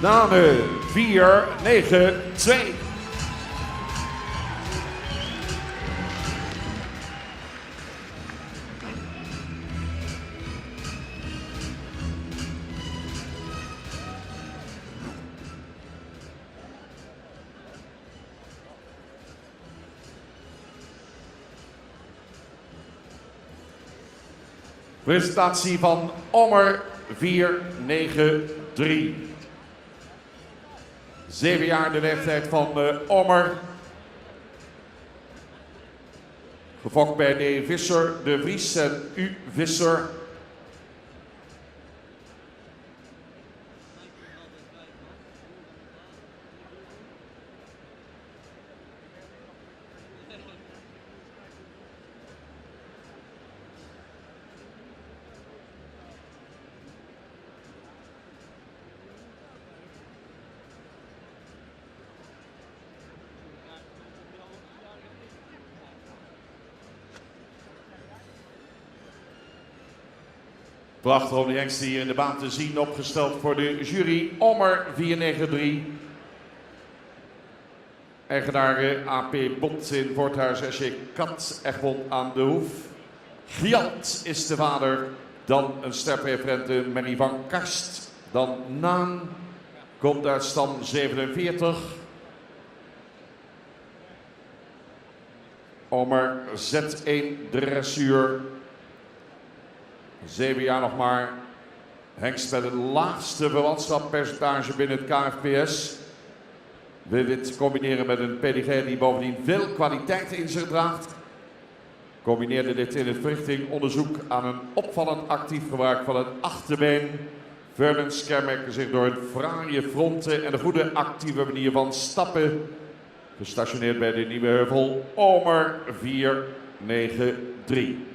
Dane 4-9-2. Presentatie van Ommer 4-9-3. 7 jaar de leeftijd van Ommer. Gefokt bij D. Visser, De Vries en U. Visser. Prachtig om de jongsten hier in de baan te zien, opgesteld voor de jury. Ommer 493. Eigenaar AP Bond in Voorthuis, SJ Kat, Egmond aan de Hoef. Giant is de vader. Dan een sterpreferente Manny van Karst. Dan Naan, komt uit stam 47. Ommer Z1 dressuur. 7 jaar nog maar. Hengst met het laagste verwantschappercentage binnen het KFPS. Wil dit combineren met een pedigree die bovendien veel kwaliteit in zich draagt. Combineerde dit in het verrichtingonderzoek aan een opvallend actief gebruik van het achterbeen. Vermens kenmerken zich door een fraaie fronten en een goede actieve manier van stappen. Gestationeerd bij de Nieuwe Heuvel, Ommer 493.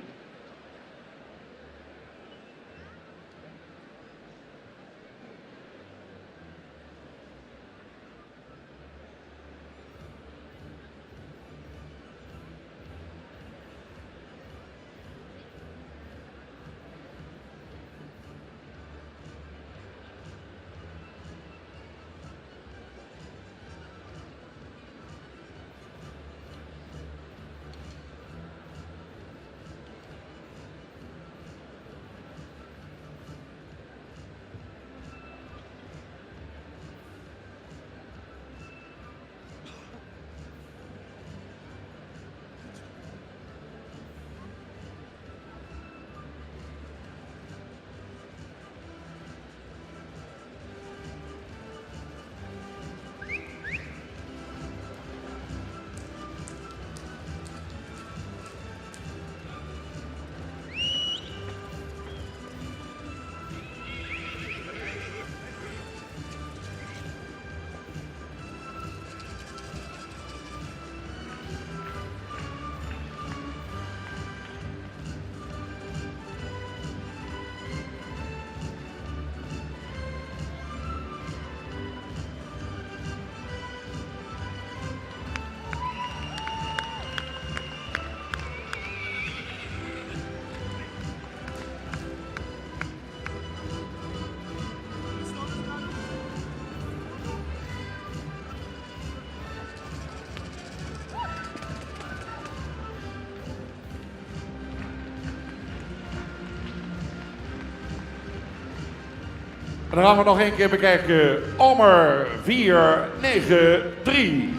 En dan gaan we nog één keer bekijken. Ommer 493.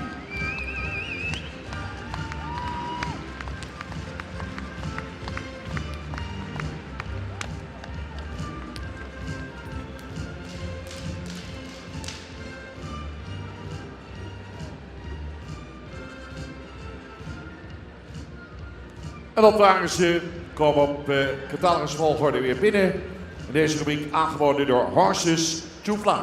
En dat waren ze. Komen op catalogusvolgorde weer binnen. Deze rubriek aangeboden door Horses to Fly.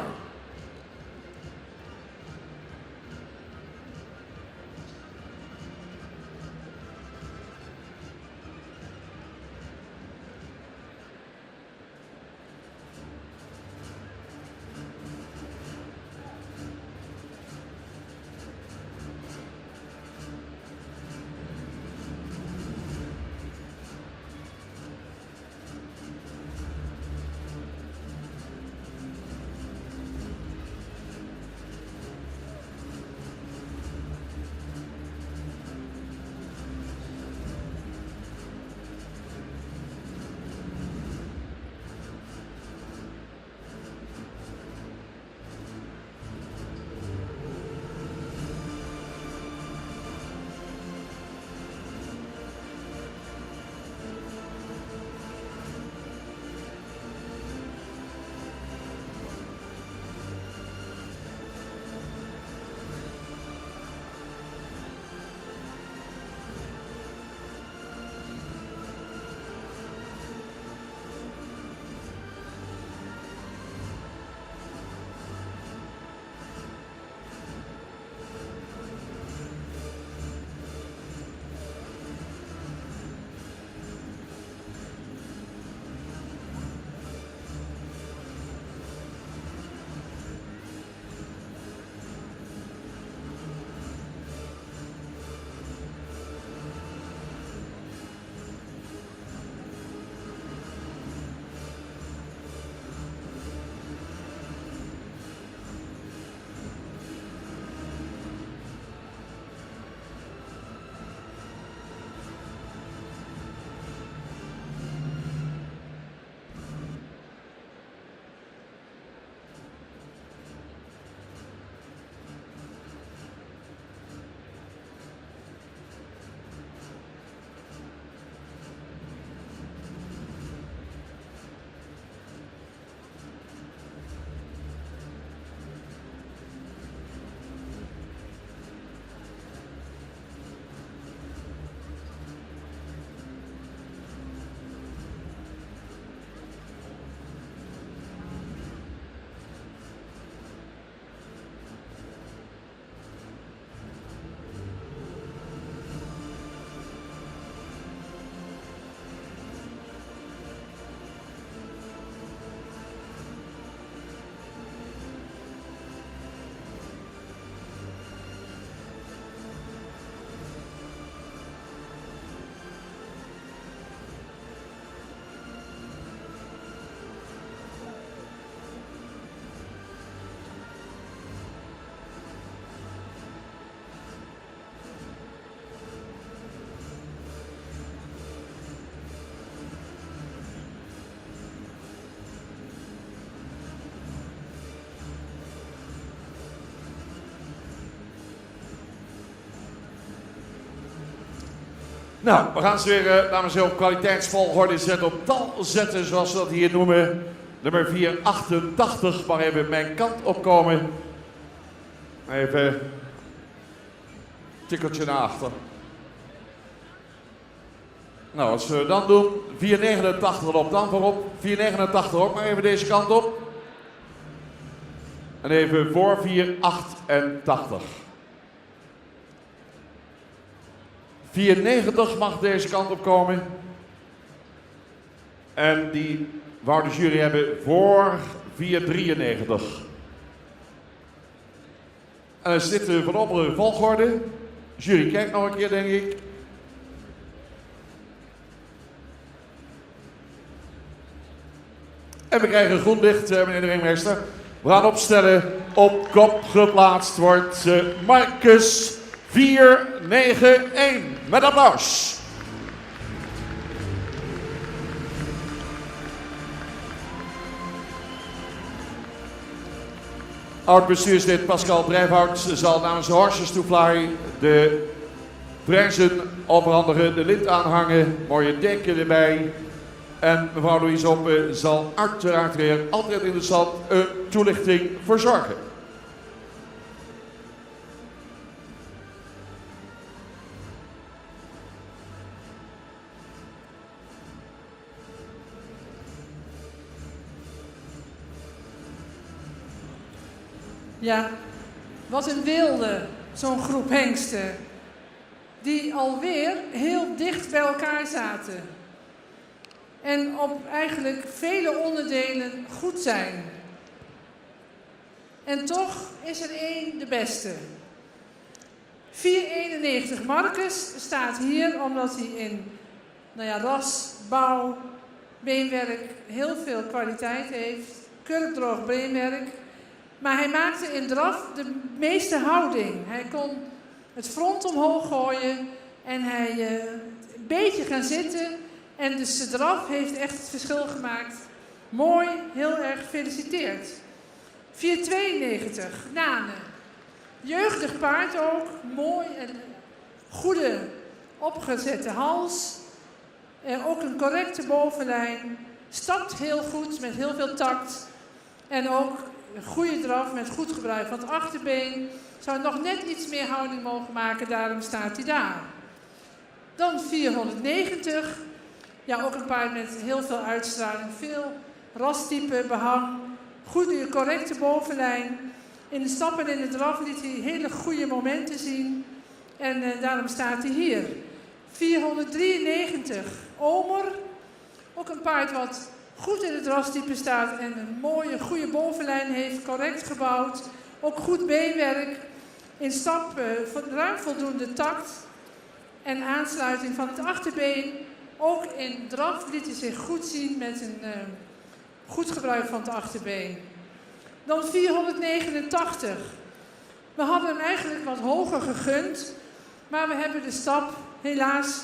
Nou, we gaan ze weer, dames en heren, op kwaliteitsvolgorde zetten, op tal zetten, zoals we dat hier noemen. Nummer 488 mag even mijn kant opkomen. Even een tikkeltje naar achter. Nou, als we dan doen, 489 erop, dan voorop. 489 ook maar even deze kant op. En even voor 488. 490 mag deze kant op komen. En die wou de jury hebben voor 493. En dan is dit de voorlopige volgorde. De jury kijkt nog een keer, denk ik. En we krijgen groen licht, meneer de ringmeester. We gaan opstellen. Op kop geplaatst wordt Marcus 491. Met applaus. Oud-bestuurslid Pascal Drijfhout zal namens de Horses to Fly de prijzen overhandigen, de lint aanhangen, mooie deken erbij. En mevrouw Louise Hoppe zal uiteraard weer altijd in de stand een toelichting verzorgen. Ja, wat een wilde, zo'n groep hengsten. Die alweer heel dicht bij elkaar zaten. En op eigenlijk vele onderdelen goed zijn. En toch is er één de beste. 491 Marcus staat hier omdat hij in ras, bouw, beenwerk heel veel kwaliteit heeft. Kurkdroog beenwerk. Maar hij maakte in draf de meeste houding. Hij kon het front omhoog gooien en hij een beetje gaan zitten. En dus de draf heeft echt het verschil gemaakt. Mooi, heel erg gefeliciteerd. 492, Nane. Jeugdig paard ook, mooi en goede opgezette hals. Ook een correcte bovenlijn. Stapt heel goed met heel veel tact. En ook een goede draf met goed gebruik van het achterbeen. Zou nog net iets meer houding mogen maken, daarom staat hij daar. Dan 490. Ja, ook een paard met heel veel uitstraling, veel rastype, behang, goede, correcte bovenlijn. In de stappen en in de draf liet hij hele goede momenten zien en daarom staat hij hier. 493, Omer, ook een paard wat goed in het rastype staat en een mooie, goede bovenlijn heeft, correct gebouwd. Ook goed beenwerk, in stap ruim voldoende tact en aansluiting van het achterbeen. Ook in draf liet hij zich goed zien met een goed gebruik van het achterbeen. Dan 489. We hadden hem eigenlijk wat hoger gegund, maar we hebben de stap helaas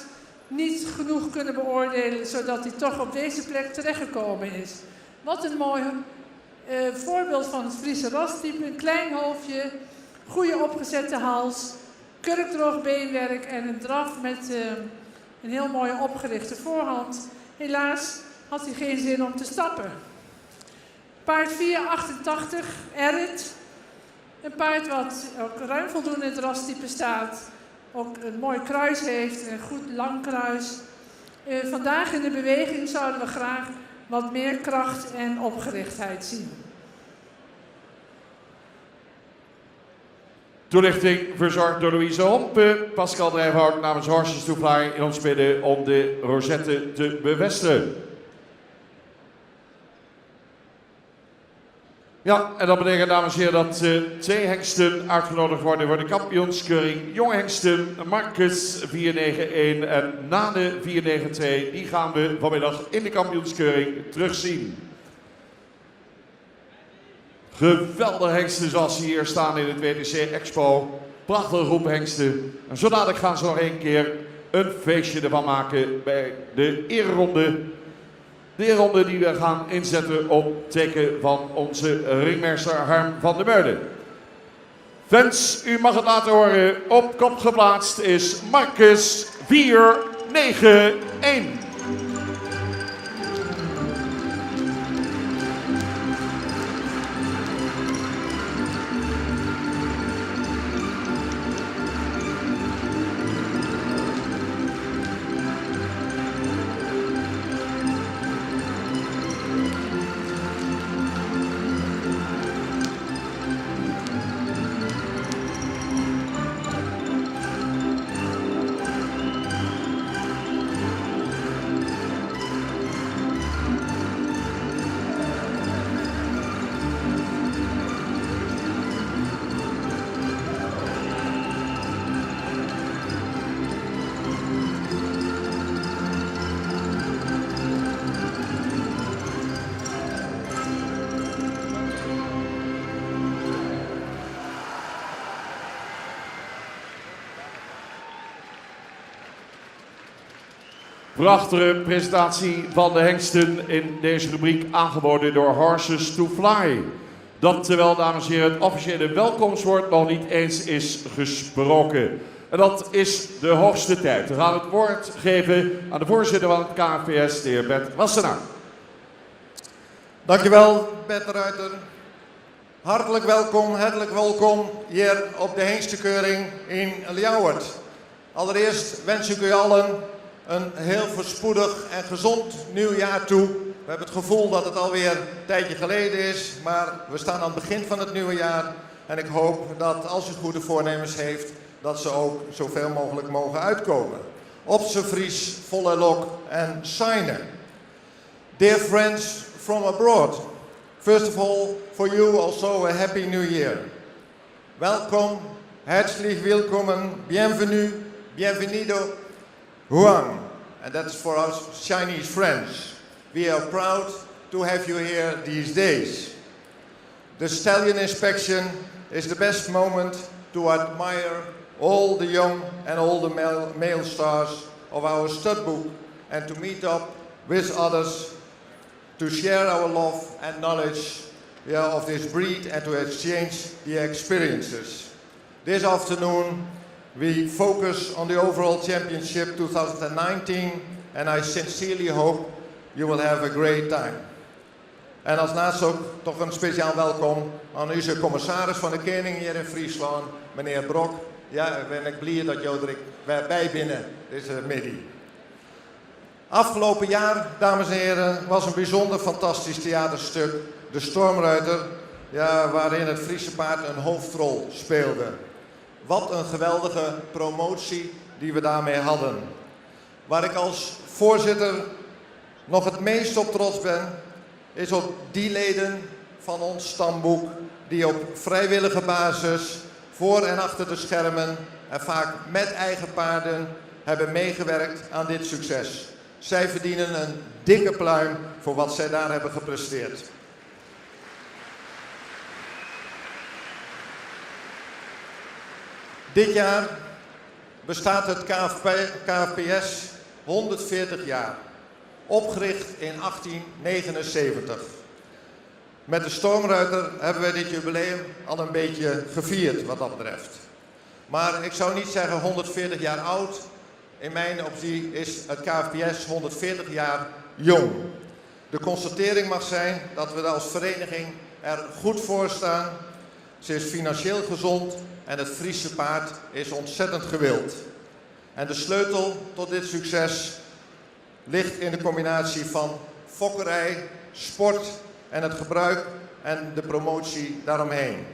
niet genoeg kunnen beoordelen, zodat hij toch op deze plek terechtgekomen is. Wat een mooi voorbeeld van het Friese rastype. Een klein hoofdje, goede opgezette hals, kurkdroog beenwerk en een draf met een heel mooie opgerichte voorhand. Helaas had hij geen zin om te stappen. Paard 488, Erit. Een paard wat ook ruim voldoende in het rastype staat. Ook een mooi kruis heeft, een goed lang kruis. Vandaag in de beweging zouden we graag wat meer kracht en opgerichtheid zien. Toelichting verzorgd door Louise Hompe. Pascal Drijfhout namens Horses to Fly in ons midden om de rosette te bevestigen. Ja, en dat betekent, dames en heren, dat 2 hengsten uitgenodigd worden voor de kampioenskeuring. Jonge hengsten, Marcus 491 en Nane 492. Die gaan we vanmiddag in de kampioenskeuring terugzien. Geweldige hengsten zoals ze hier staan in het WTC Expo. Prachtige groep hengsten. En zo dadelijk gaan ze nog een keer een feestje ervan maken bij de ereronde. De ereronde die we gaan inzetten op teken van onze ringmeester Harm van der Meulen. Fans, u mag het laten horen. Op kop geplaatst is Marcus 491. 9-1. Prachtige presentatie van de hengsten in deze rubriek, aangeboden door Horses to Fly. Dat terwijl, dames en heren, het officiële welkomstwoord nog niet eens is gesproken. En dat is de hoogste tijd. We gaan het woord geven aan de voorzitter van het KNVS, de heer Bert Wassenaar. Dankjewel, Bert de Ruiter. Hartelijk welkom hier op de hengstenkeuring in Ljouwert. Allereerst wens ik u allen een heel voorspoedig en gezond nieuwjaar toe. We hebben het gevoel dat het alweer een tijdje geleden is, maar we staan aan het begin van het nieuwe jaar. En ik hoop dat als u goede voornemens heeft, dat ze ook zoveel mogelijk mogen uitkomen. Op z'n Fries, volle lok en signen. Dear friends from abroad, first of all, for you also a happy new year. Welkom, herzlich willkommen, bienvenue, bienvenido, Huang. And that's for us Chinese friends. We are proud to have you here these days. The stallion inspection is the best moment to admire all the young and all the male stars of our stud book and to meet up with others to share our love and knowledge of this breed and to exchange the experiences. This afternoon we focus on the overall championship 2019 and I sincerely hope you will have a great time. En als laatste ook toch een speciaal welkom aan onze commissaris van de Koning hier in Friesland, meneer Brok. Ja, ben ik blij dat jullie bij binnen deze middag. Afgelopen jaar, dames en heren, was een bijzonder fantastisch theaterstuk, De Stormruiter, ja, waarin het Friese paard een hoofdrol speelde. Wat een geweldige promotie die we daarmee hadden. Waar ik als voorzitter nog het meest op trots ben, is op die leden van ons stamboek die op vrijwillige basis voor en achter de schermen en vaak met eigen paarden hebben meegewerkt aan dit succes. Zij verdienen een dikke pluim voor wat zij daar hebben gepresteerd. Dit jaar bestaat het KFPS 140 jaar, opgericht in 1879. Met de Stormruiter hebben we dit jubileum al een beetje gevierd wat dat betreft. Maar ik zou niet zeggen 140 jaar oud. In mijn optie is het KFPS 140 jaar jong. De constatering mag zijn dat we als vereniging er goed voor staan. Ze is financieel gezond en het Friese paard is ontzettend gewild. En de sleutel tot dit succes ligt in de combinatie van fokkerij, sport en het gebruik en de promotie daaromheen.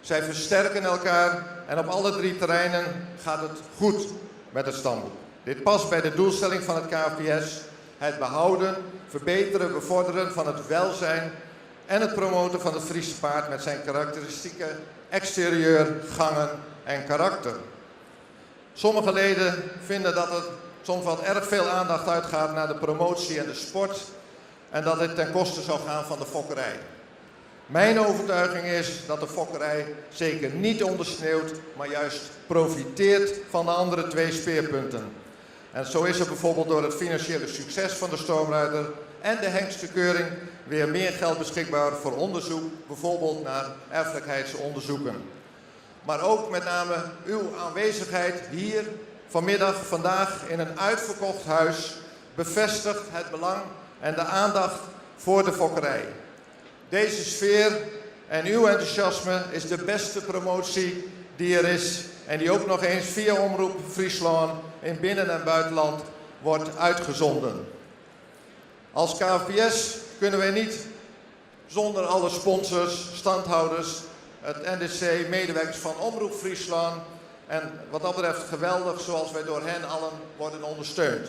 Zij versterken elkaar en op alle drie terreinen gaat het goed met het stamboek. Dit past bij de doelstelling van het KFPS, het behouden, verbeteren, bevorderen van het welzijn en het promoten van het Friese paard met zijn karakteristieke exterieur, gangen en karakter. Sommige leden vinden dat er soms wat erg veel aandacht uitgaat naar de promotie en de sport en dat dit ten koste zou gaan van de fokkerij. Mijn overtuiging is dat de fokkerij zeker niet ondersneeuwt, maar juist profiteert van de andere twee speerpunten. En zo is er bijvoorbeeld door het financiële succes van de Stormruiter en de hengstenkeuring weer meer geld beschikbaar voor onderzoek, bijvoorbeeld naar erfelijkheidsonderzoeken. Maar ook met name uw aanwezigheid hier vandaag in een uitverkocht huis bevestigt het belang en de aandacht voor de fokkerij. Deze sfeer en uw enthousiasme is de beste promotie die er is en die ook nog eens via Omroep Friesland in binnen- en buitenland wordt uitgezonden. Als KFPS kunnen wij niet zonder alle sponsors, standhouders, het NDC, medewerkers van Omroep Friesland en wat dat betreft geweldig zoals wij door hen allen worden ondersteund.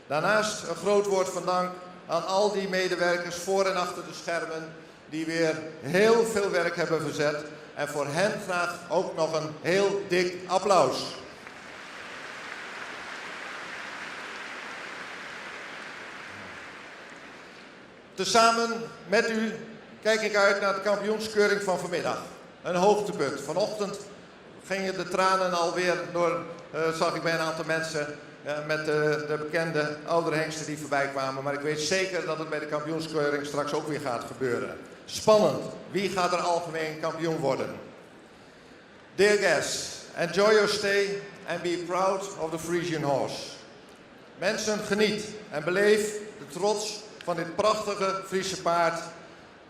Daarnaast een groot woord van dank aan al die medewerkers voor en achter de schermen die weer heel veel werk hebben verzet. En voor hen graag ook nog een heel dik applaus. Tezamen met u kijk ik uit naar de kampioenskeuring van vanmiddag. Een hoogtepunt. Vanochtend gingen de tranen alweer door, zag ik bij een aantal mensen met de bekende oudere hengsten die voorbij kwamen. Maar ik weet zeker dat het bij de kampioenskeuring straks ook weer gaat gebeuren. Spannend. Wie gaat er algemeen kampioen worden? Dear guests, enjoy your stay and be proud of the Frisian horse. Mensen, geniet en beleef de trots van dit prachtige Friese paard.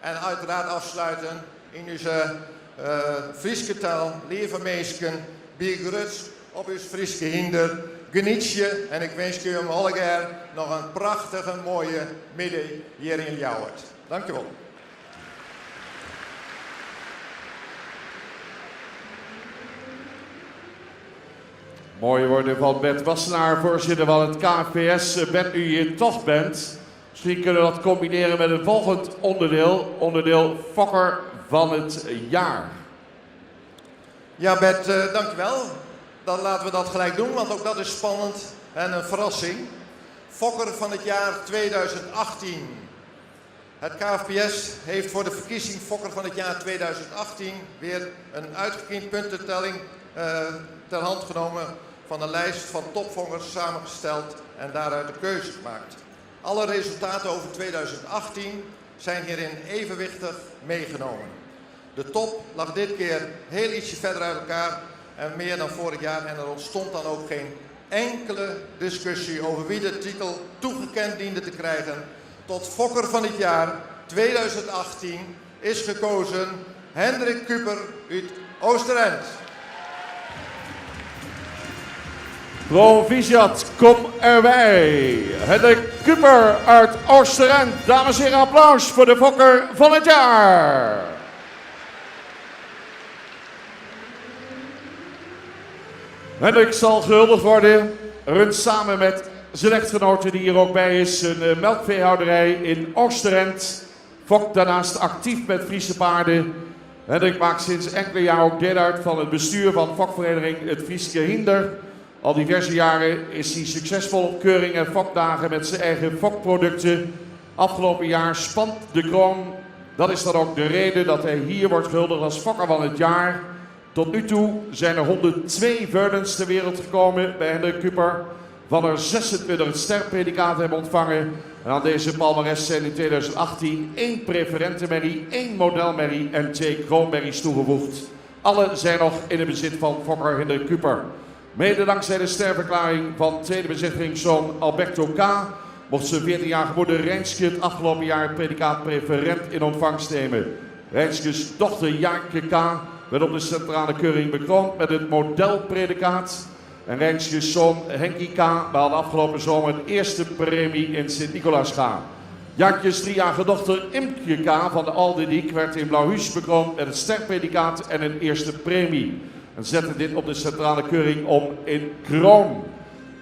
En uiteraard afsluiten in uw Frieske taal, lieve meesken, be gerust op uw Frieske hinder. Geniet je en ik wens u om allegaar nog een prachtige mooie middag hier in Ljouwert. Dank u wel. Mooie woorden van Bert Wassenaar, voorzitter van het KFPS. Bert, u hier toch bent, misschien kunnen we dat combineren met een volgend onderdeel. Onderdeel Fokker van het jaar. Ja Bert, dankjewel. Dan laten we dat gelijk doen, want ook dat is spannend en een verrassing. Fokker van het jaar 2018. Het KFPS heeft voor de verkiezing Fokker van het jaar 2018 weer een uitgekiend puntentelling ter hand genomen van een lijst van topfokkers samengesteld en daaruit de keuze gemaakt. Alle resultaten over 2018 zijn hierin evenwichtig meegenomen. De top lag dit keer heel ietsje verder uit elkaar en meer dan vorig jaar en er ontstond dan ook geen enkele discussie over wie de titel toegekend diende te krijgen. Tot Fokker van het jaar 2018 is gekozen Hendrik Kuper uit Oosterend. Proficiat, kom erbij. Hendrik Kuper uit Oosterend. Dames en heren, applaus voor de Fokker van het jaar. Hendrik zal gehuldigd worden. Runt samen met zijn echtgenote die hier ook bij is een melkveehouderij in Oosterend. Fokt daarnaast actief met Friese paarden. Hendrik maakt sinds enkele jaren ook deel uit van het bestuur van fokvereniging Het Frieske Hinder. Al diverse jaren is hij succesvol op keuring en fokdagen met zijn eigen fokproducten. Afgelopen jaar spant de kroon. Dat is dan ook de reden dat hij hier wordt gehuldigd als Fokker van het jaar. Tot nu toe zijn er 102 veulens ter wereld gekomen bij Hendrik Kuper. Van er 26 het sterpredicaat hebben ontvangen. En aan deze palmares zijn in 2018 1 preferentenmerrie, 1 modelmerrie en 2 kroonmerries toegevoegd. Alle zijn nog in het bezit van Fokker Hendrik Kuper. Mede dankzij de sterverklaring van tweede bezichtigingszoon Alberto K. mocht zijn 14-jarige moeder Rijnske het afgelopen jaar het predicaat preferent in ontvangst nemen. Rijnskes dochter Jaanke K. werd op de centrale keuring bekroond met het modelpredicaat. En Rijnskes zoon Henkie K. behaalde afgelopen zomer de eerste premie in Sint-Nicolaasga. Jaantjes 3-jarige dochter Imke K. van de Aldediek werd in Blauwhuis bekroond met het sterpredicaat en een eerste premie. En zette dit op de centrale keuring om in kroon.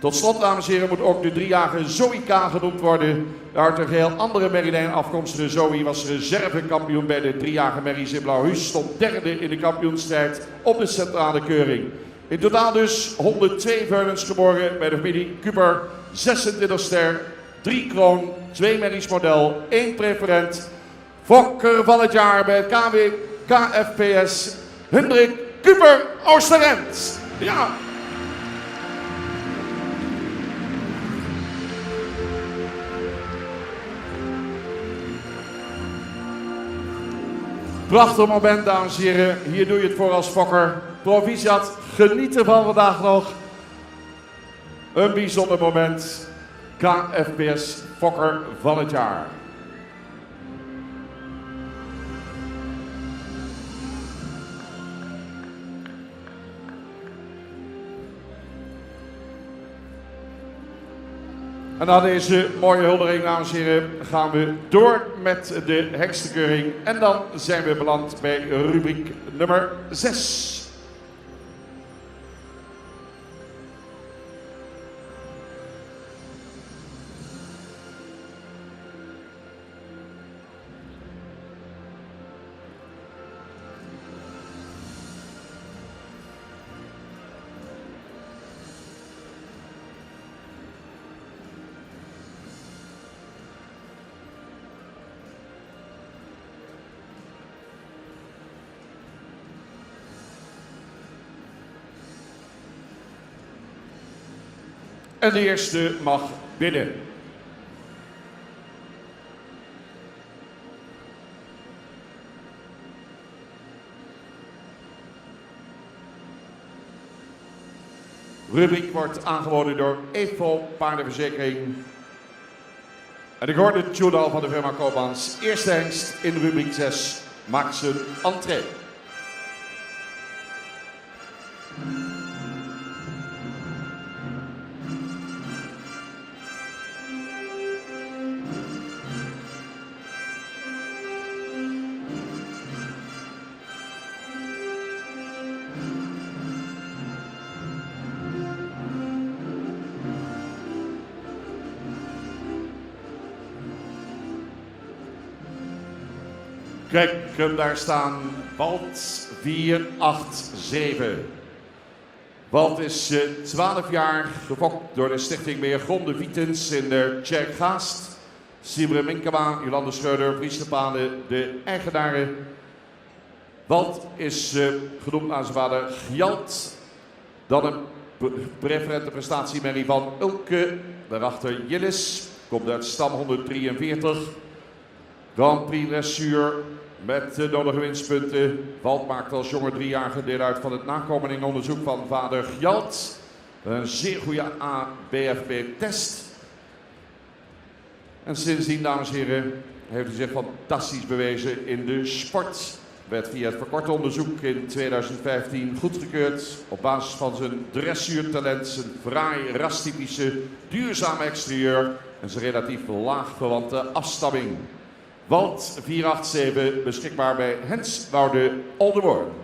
Tot slot, dames en heren, moet ook de 3-jarige Zoe K. genoemd worden. De uit een geheel andere Merilijn afkomstige Zoe was reservekampioen bij de 3-jarige merries in Blauwhuis. Stond derde in de kampioenstrijd op de centrale keuring. In totaal dus 102 veulens geboren bij de familie Kuper. 26 ster, 3 kroon, 2 merries model, 1 preferent. Fokker van het jaar bij het KFPS, Hendrik Kuper Oosterend. Ja. Prachtig moment, dames en heren. Hier doe je het voor als Fokker. Proficiat, geniet ervan vandaag nog. Een bijzonder moment. KFPS Fokker van het jaar. En na deze mooie huldiging, dames en heren, gaan we door met de hekstenkeuring. En dan zijn we beland bij rubriek nummer 6. En de eerste mag binnen. Rubriek wordt aangeboden door Evo Paardenverzekering. En de gouden Tjodal van de firma Koopmans, eerste hengst in rubriek 6, maakt zijn entree. Kijk hem daar staan, Walt 487. Walt is 12 jaar, gefokt door de stichting Meergronde Vitens in de Tjerkgaast. Sibre Minkema, Jolande Schreuder, Vries de Pade, de eigenaren. Walt is genoemd naar zijn vader Gjalt. Dan een preferente prestatie Mary van Ulke. Daarachter Jillis, komt uit stam 143. Grand Prix Dressuur met de nodige winstpunten. Walt maakt als jonge 3-jarige deel uit van het nakomelingonderzoek van vader Gjalt. Een zeer goede ABFP-test. En sindsdien, dames en heren, heeft hij zich fantastisch bewezen in de sport. Werd via het verkorte onderzoek in 2015 goedgekeurd op basis van zijn dressuurtalent, zijn fraai, rastypische, duurzame exterieur en zijn relatief laag verwante afstamming. Walt 487 beschikbaar bij Hens Woude Oldenborn.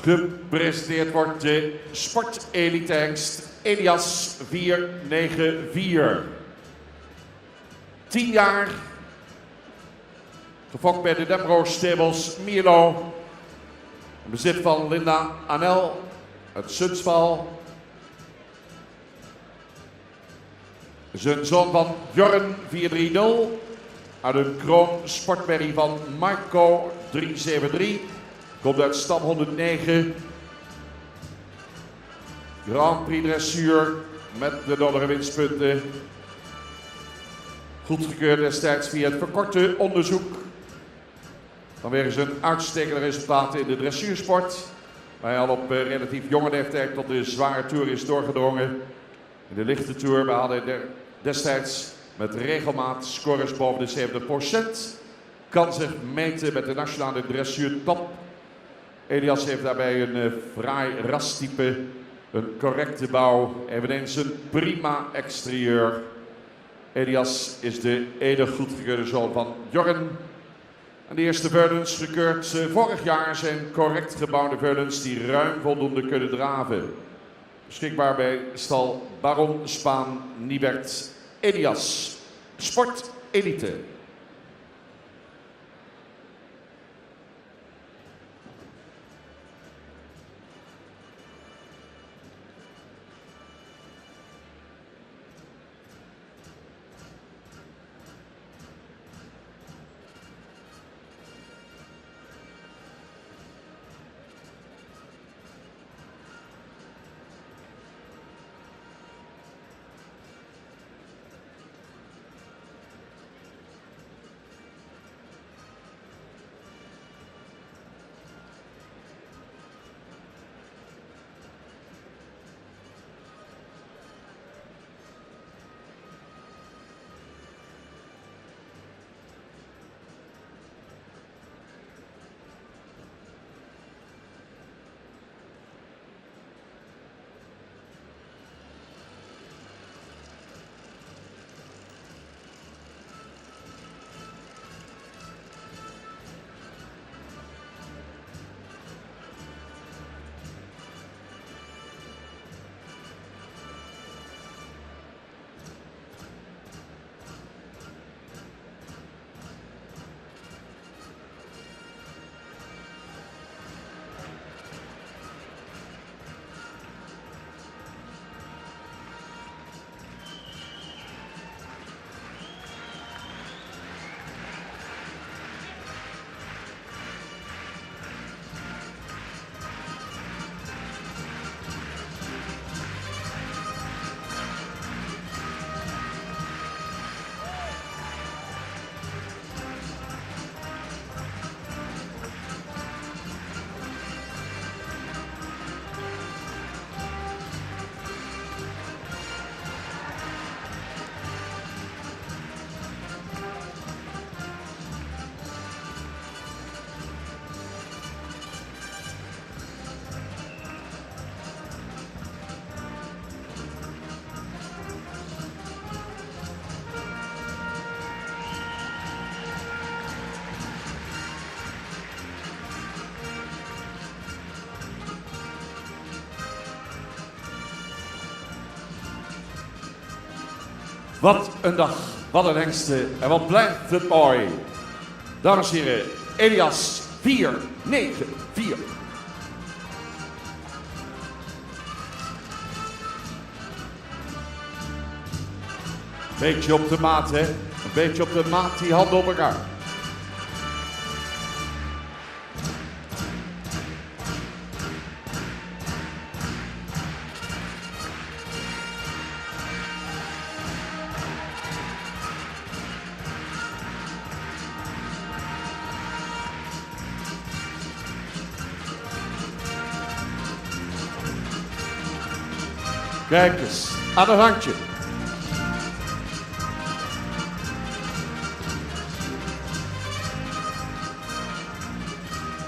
Gepresenteerd wordt de sportelite-hengst Elias 494. 10 jaar. Gefokt bij de Dembro Stables Mierlo. In bezit van Linda Anel uit Sunsval. Zijn zoon van Jorren 430. Uit een kroon sportmerrie van Marco 373. Komt uit stam 109. Grand Prix dressuur met de nodige winstpunten. Goedgekeurd destijds via het verkorte onderzoek. Vanwege zijn uitstekende resultaten in de dressuursport. Waar hij al op relatief jonge leeftijd tot de zware toer is doorgedrongen. In de lichte toer behaalde hij destijds met regelmaat scores boven de 70%. Kan zich meten met de nationale dressuurtop. Elias heeft daarbij een fraai rastype, een correcte bouw, eveneens een prima exterieur. Elias is de enige goedgekeurde zoon van Jorren. En de eerste veulens gekeurd vorig jaar zijn correct gebouwde veulens die ruim voldoende kunnen draven. Beschikbaar bij stal Baron Spaan Nibert Elias. Sport Elite. Wat een dag, wat een hengsten en wat blijft het mooi. Dames en heren, Elias 494. Beetje op de maat, hè? Een beetje op de maat, die handen op elkaar. Kijk eens, aan het handje.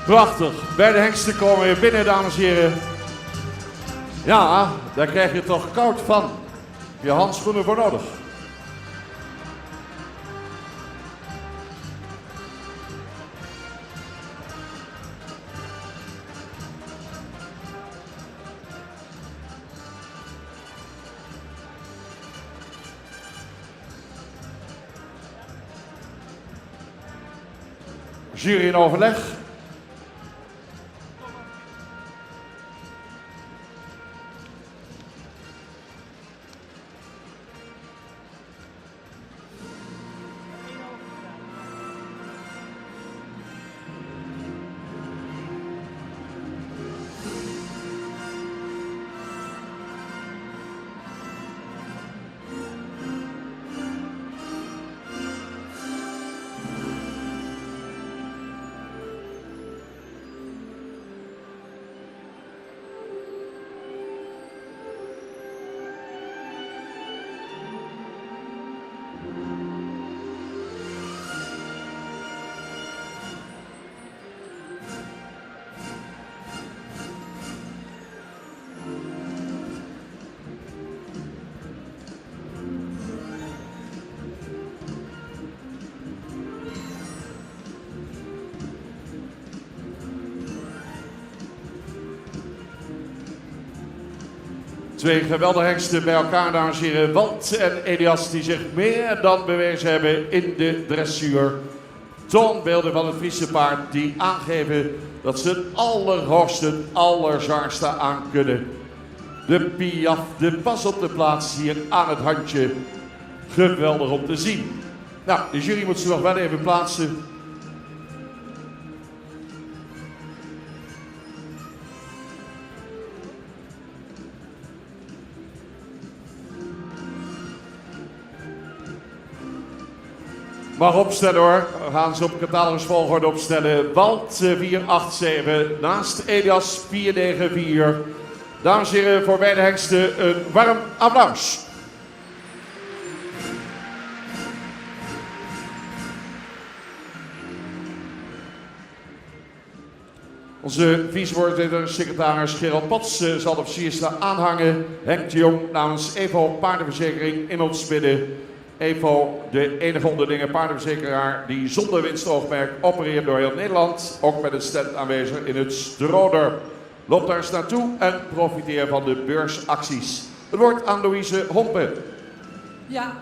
Prachtig, bij de hengsten komen weer binnen, dames en heren. Ja, daar krijg je toch koud van. Je handschoenen voor nodig. Jury in overleg. Twee geweldige hengsten bij elkaar, dames en heren. Walt en Elias, die zich meer dan bewezen hebben in de dressuur. Toonbeelden van het Friese paard die aangeven dat ze het allerhoogste, het allerzwaarste aan kunnen. De piaf, de pas op de plaats hier aan het handje. Geweldig om te zien. Nou, de jury moet ze nog wel even plaatsen. Mag opstellen hoor. We gaan ze op catalogusvolgorde opstellen. Walt 487 naast Elias 494. Dames en heren, voor beide hengsten een warm applaus. Onze vicevoorzitter, secretaris Gerald Pots zal de officiersta aanhangen. Henk de Jong namens Evo Paardenverzekering in ons midden. Evo, de enige onderlinge paardenverzekeraar die zonder winstoogmerk opereert door heel Nederland. Ook met een stand aanwezig in het Stroder. Loop daar eens naartoe en profiteer van de beursacties. Het woord aan Louise Hompen. Ja,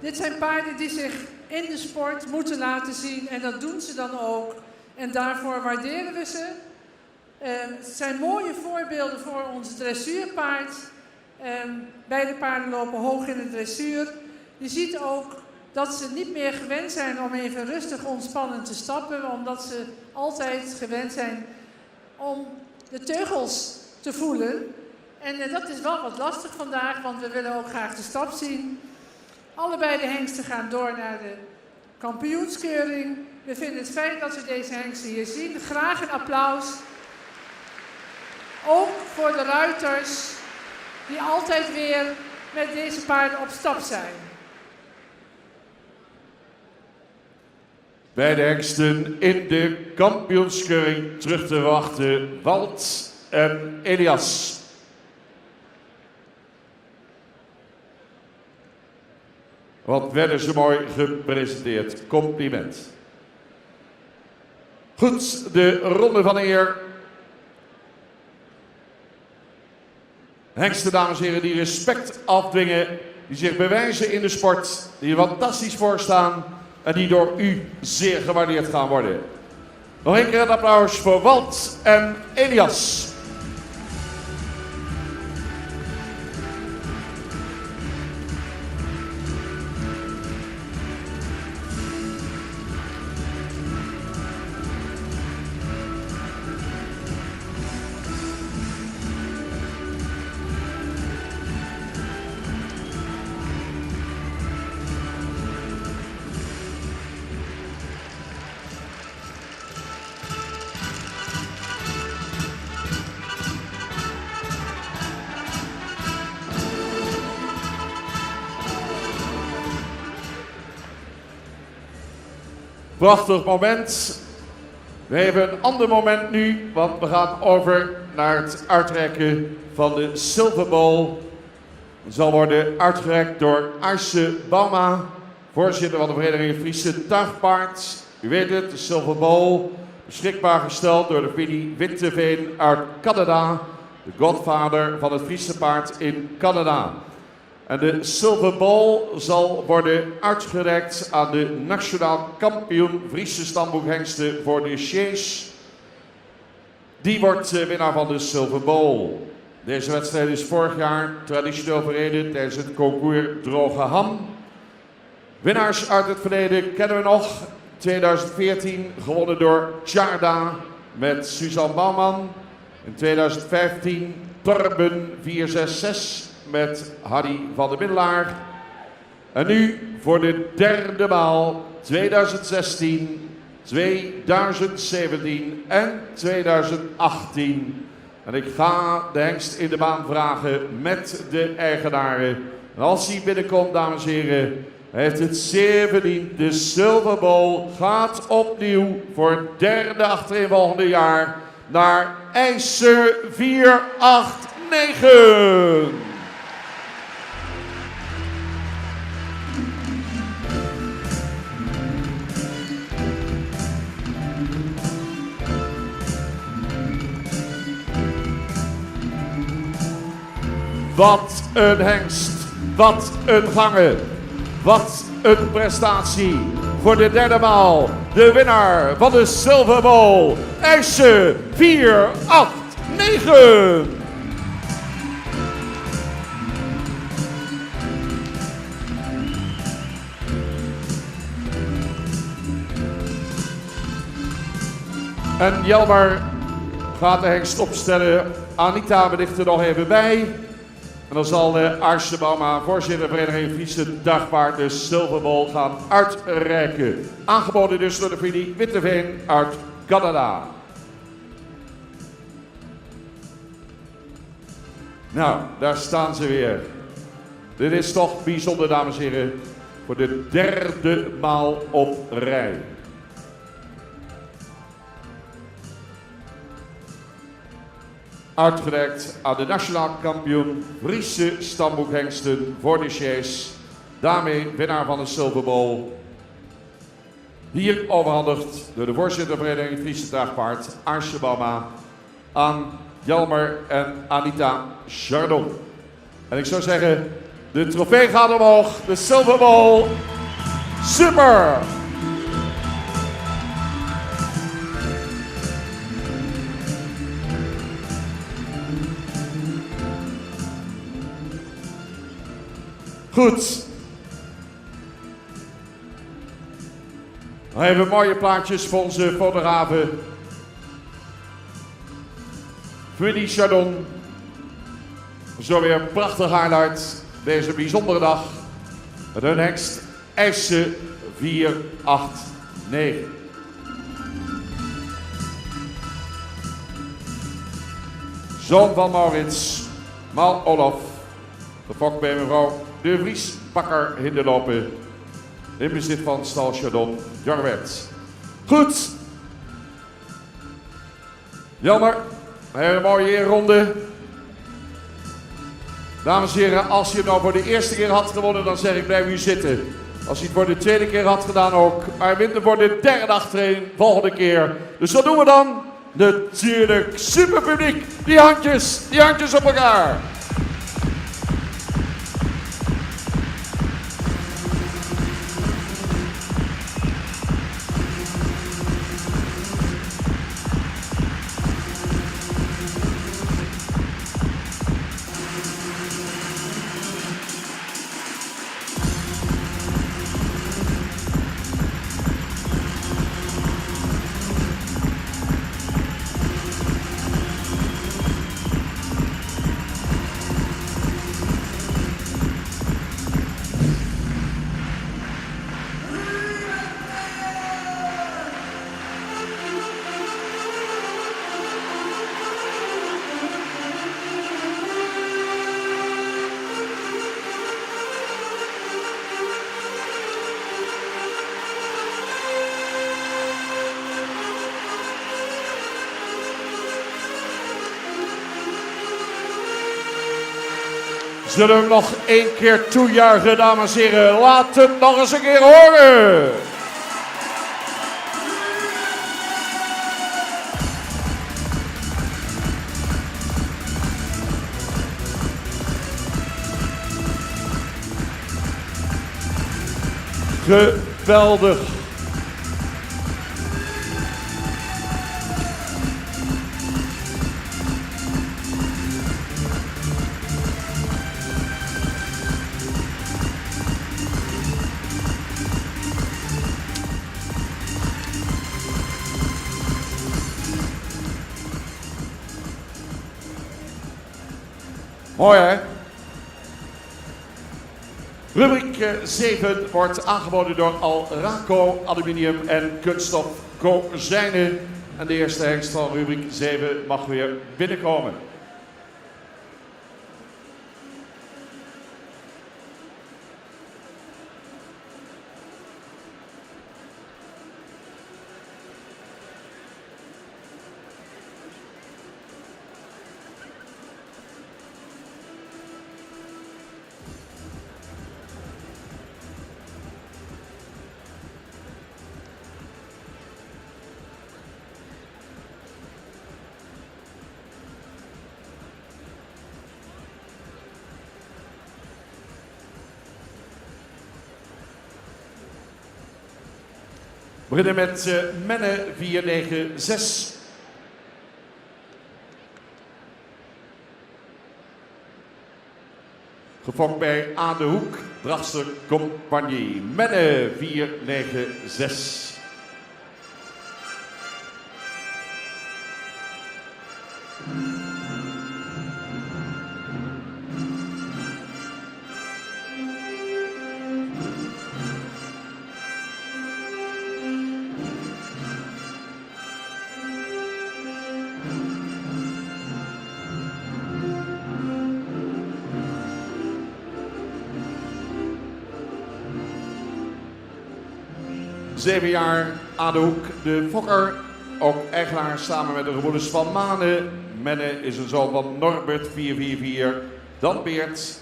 dit zijn paarden die zich in de sport moeten laten zien en dat doen ze dan ook. En daarvoor waarderen we ze. Het zijn mooie voorbeelden voor ons dressuurpaard. Beide paarden lopen hoog in de dressuur. Je ziet ook dat ze niet meer gewend zijn om even rustig ontspannen te stappen, omdat ze altijd gewend zijn om de teugels te voelen. En dat is wel wat lastig vandaag, want we willen ook graag de stap zien. Allebei de hengsten gaan door naar de kampioenskeuring. We vinden het fijn dat we deze hengsten hier zien. Graag een applaus. Ook voor de ruiters die altijd weer met deze paarden op stap zijn. Beide hengsten in de kampioenskeuring terug te wachten. Walt en Elias. Wat werden ze mooi gepresenteerd. Compliment. Goed, de ronde van eer. Hengsten, dames en heren, die respect afdwingen. Die zich bewijzen in de sport. Die er fantastisch voor staan. En die door u zeer gewaardeerd gaan worden. Nog een keer een applaus voor Walt en Elias. Prachtig moment. We hebben een ander moment nu, want we gaan over naar het uitreiken van de Silver Bowl. Het zal worden uitgereikt door Arce Bauma, voorzitter van de Vereniging Friese Tuigpaard. U weet het, de Silver Bowl, beschikbaar gesteld door de Vinnie Witteveen uit Canada, de godvader van het Friese paard in Canada. En de Silver Ball zal worden uitgereikt aan de nationaal kampioen Friese stamboekhengsten voor de Sjees. Die wordt winnaar van de Silver Ball. Deze wedstrijd is vorig jaar traditioneel verreden tijdens het concours Droge Ham. Winnaars uit het verleden kennen we nog. 2014 gewonnen door Tjarda met Suzanne Bouwman. In 2015 Torben 466 met Harry van der Middelaar. En nu voor de derde maal 2016, 2017 en 2018. En ik ga de hengst in de baan vragen met de eigenaren. En als hij binnenkomt, dames en heren, hij heeft het zeer verdiend. De Silver Ball gaat opnieuw voor het derde achtereenvolgende jaar naar IJzer 489. Wat een hengst, wat een gangen, wat een prestatie. Voor de derde maal de winnaar van de Silver Ball, IJzer 489. En Jelmer gaat de hengst opstellen. Anita bedicht er nog even bij. En dan zal Arsje Bauma, voorzitter Vereniging Friese Dagvaart, de Silver Ball gaan uitreiken. Aangeboden dus door de familie Witteveen uit Canada. Nou, daar staan ze weer. Dit is toch bijzonder, dames en heren, voor de derde maal op rij. Uitgereikt aan de nationaal kampioen Friese stamboekhengsten voor de Sjees. Daarmee winnaar van de Silver Ball. Hier overhandigd door de voorzitter van de Vereniging Friese Dagvaart, Arsje Bauma, aan Jelmer en Anita Chardon. En ik zou zeggen, de trofee gaat omhoog, de Silver Ball. Super! Goed. We hebben mooie plaatjes voor onze fotografen. Willy Chardon. Zo weer een prachtig highlight deze bijzondere dag. Met hun hengst IJzer 489. Zoon van Maurits, Mal Olaf. Gefokt bij mevrouw De Vries Bakker Hinderlopen. In bezit van stal Chardon Jarwet. Goed. Jammer. We hebben een mooie ronde. Dames en heren, als je het nou voor de eerste keer had gewonnen, dan zeg ik blijf u zitten. Als je het voor de tweede keer had gedaan ook. Maar wint er voor de derde achterin volgende keer. Dus wat doen we dan? Natuurlijk super publiek. Die handjes op elkaar. Zullen we hem nog één keer toejuichen, dames en heren? Laat het nog eens een keer horen! Geweldig. Mooi hè? Rubriek 7 wordt aangeboden door Alraco Aluminium en Kunststof Kozijnen. En de eerste hengst van rubriek 7 mag weer binnenkomen. We beginnen met Menne 496. Gefokt bij A de Hoek, Drachtster Compagnie. Menne 496. Zeven jaar aan de Hoek, de fokker, ook eigenaar samen met de gebroeders van Manen. Menne is een zoon van Norbert 444, Dan Beert.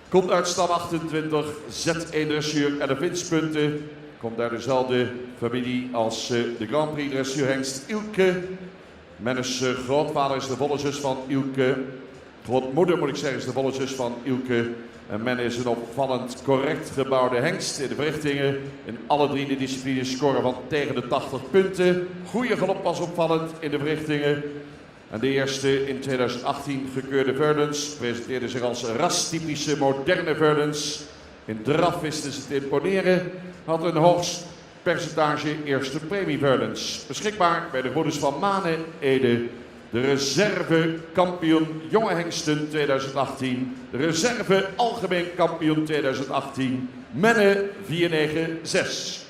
Komt uit stam 28, Z1 dressuur en de winstpunten. Komt uit dezelfde familie als de Grand Prix dressuurhengst Ilke. Menne's grootvader is de volle zus van Ilke. Grootmoeder moet ik zeggen is de volle zus van Ilke. En Menne is een opvallend correct gebouwde hengst in de verrichtingen. In alle drie de disciplines scoren van tegen de 80 punten. Goede galop was opvallend in de verrichtingen. En de eerste in 2018 gekeurde Verdens presenteerde zich als rastypische moderne Verdens. In draf wisten ze te imponeren. Had een hoogst percentage eerste premie Verdens. Beschikbaar bij de gebroeders van Manen, Ede. De reserve kampioen jonge hengsten 2018. De reserve algemeen kampioen 2018. Menne 496.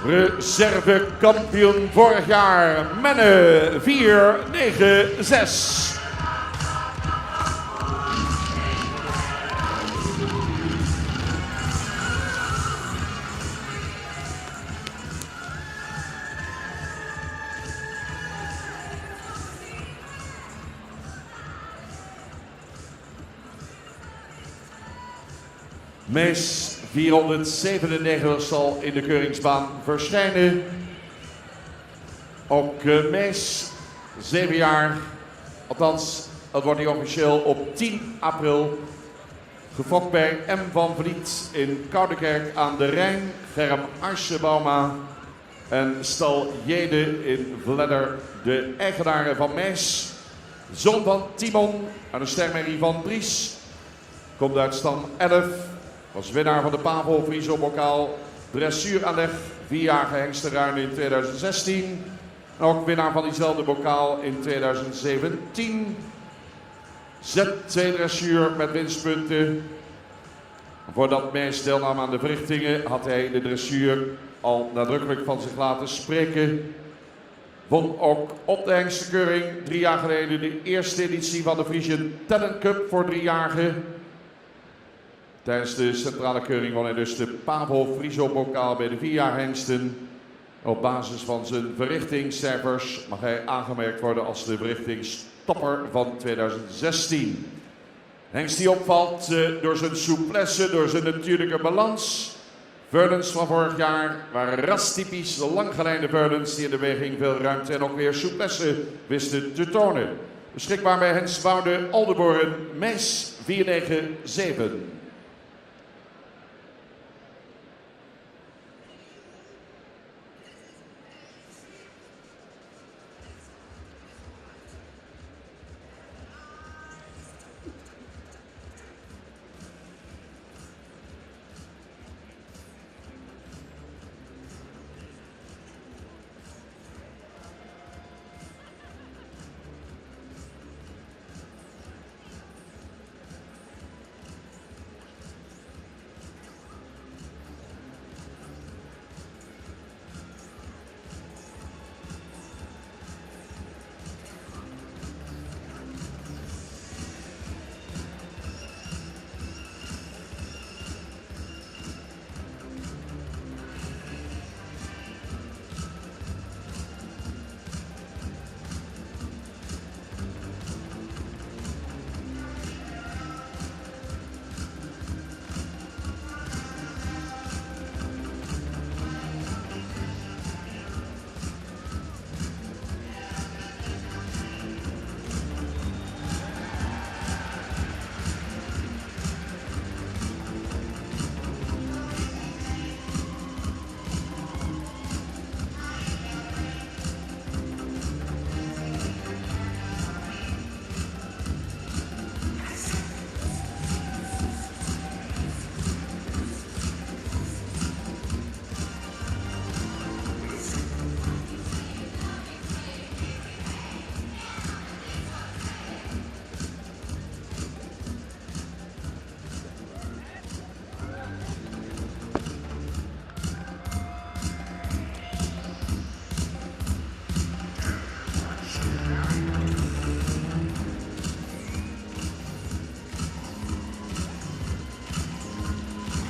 Reserve kampioen vorig jaar, Menne 496. Mees 497 zal in de keuringsbaan verschijnen. Ook Mees, 7 jaar, althans dat wordt niet officieel, op 10 april. Gefokt bij M. van Vliet in Koudekerk aan de Rijn, Germ Aschenbauma en stal Jede in Vledder. De eigenaren van Mees, zoon van Timon aan de stermerrie van Dries, komt uit stam 11, was winnaar van de Pavel Frieso-bokaal dressuuraanleg 4-jarige hengstenruinen in 2016. En ook winnaar van diezelfde bokaal in 2017. Z2 dressuur met winstpunten. Voordat Mees deelnam aan de verrichtingen had hij de dressuur al nadrukkelijk van zich laten spreken. Won ook op de hengstenkeuring 3 jaar geleden de eerste editie van de Frisian Talent Cup voor 3-jarigen. Tijdens de centrale keuring won hij dus de Pavel Frieso-bokaal bij de 4-jarige hengsten. Op basis van zijn verrichtingscijfers mag hij aangemerkt worden als de verrichtingstopper van 2016. Hengst die opvalt door zijn souplesse, door zijn natuurlijke balans. Verdens van vorig jaar waren rastypisch de langgeleide verdens die in de beweging veel ruimte en ook weer souplesse wisten te tonen. Beschikbaar bij Hens Woude Aldeboren, Mees 497.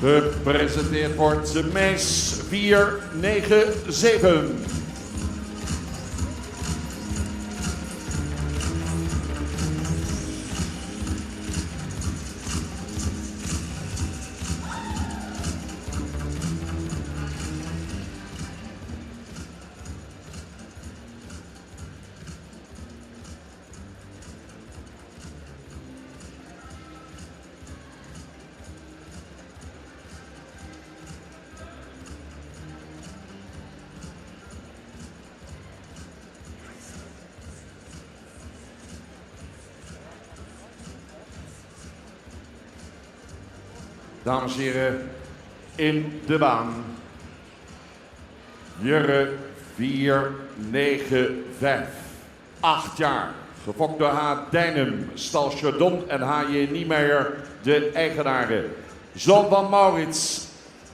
Gepresenteerd wordt de Mees 497. Dames en heren, in de baan. Jurre 495. 8 jaar. Gefokt door H. Dijnem, Stal Chardon en H.J. Niemeyer, de eigenaren. Zoon van Maurits,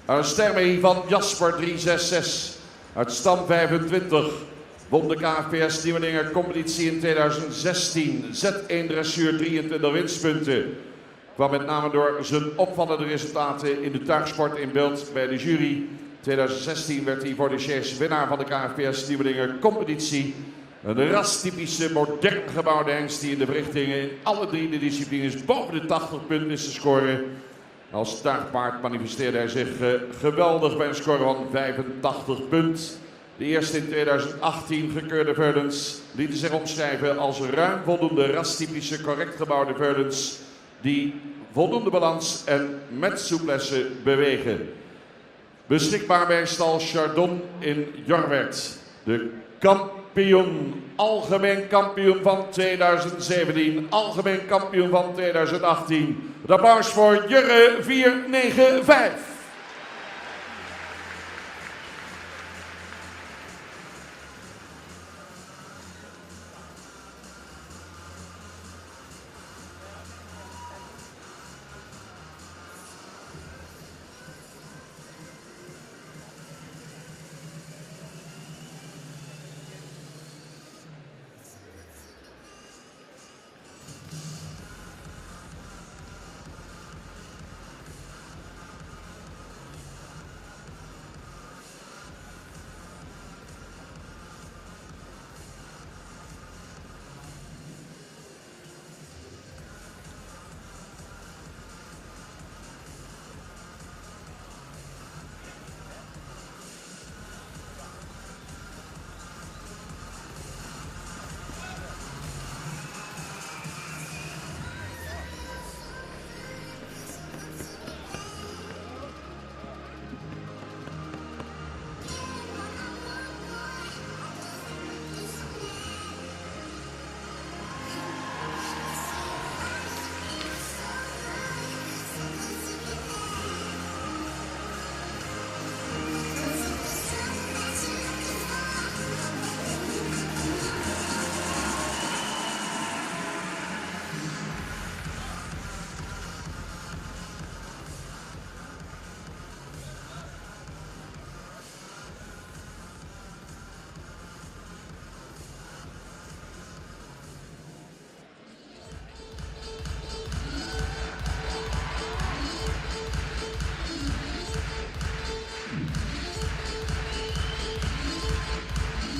een stermerrie van Jasper 366. Uit stam 25. Won de KFPS Nieuweninger competitie in 2016. Z1 dressuur 23 winstpunten. Kwam met name door zijn opvallende resultaten in de tuigsport in beeld bij de jury. 2016 werd hij voor de Sjees winnaar van de KFPS Nieuweninger competitie. Een rastypische, modern gebouwde hengst die in de verrichtingen in alle 3 de disciplines boven de 80 punten is te scoren. Als tuigpaard manifesteerde hij zich geweldig bij een score van 85 punten. De eerste in 2018 gekeurde Veulens lieten zich omschrijven als ruim voldoende rastypische correct gebouwde Veulens die voldoende balans en met souplesse bewegen. Beschikbaar bij stal Chardon in Jorwert. De kampioen, algemeen kampioen van 2017, algemeen kampioen van 2018. De applaus voor Jurre 495.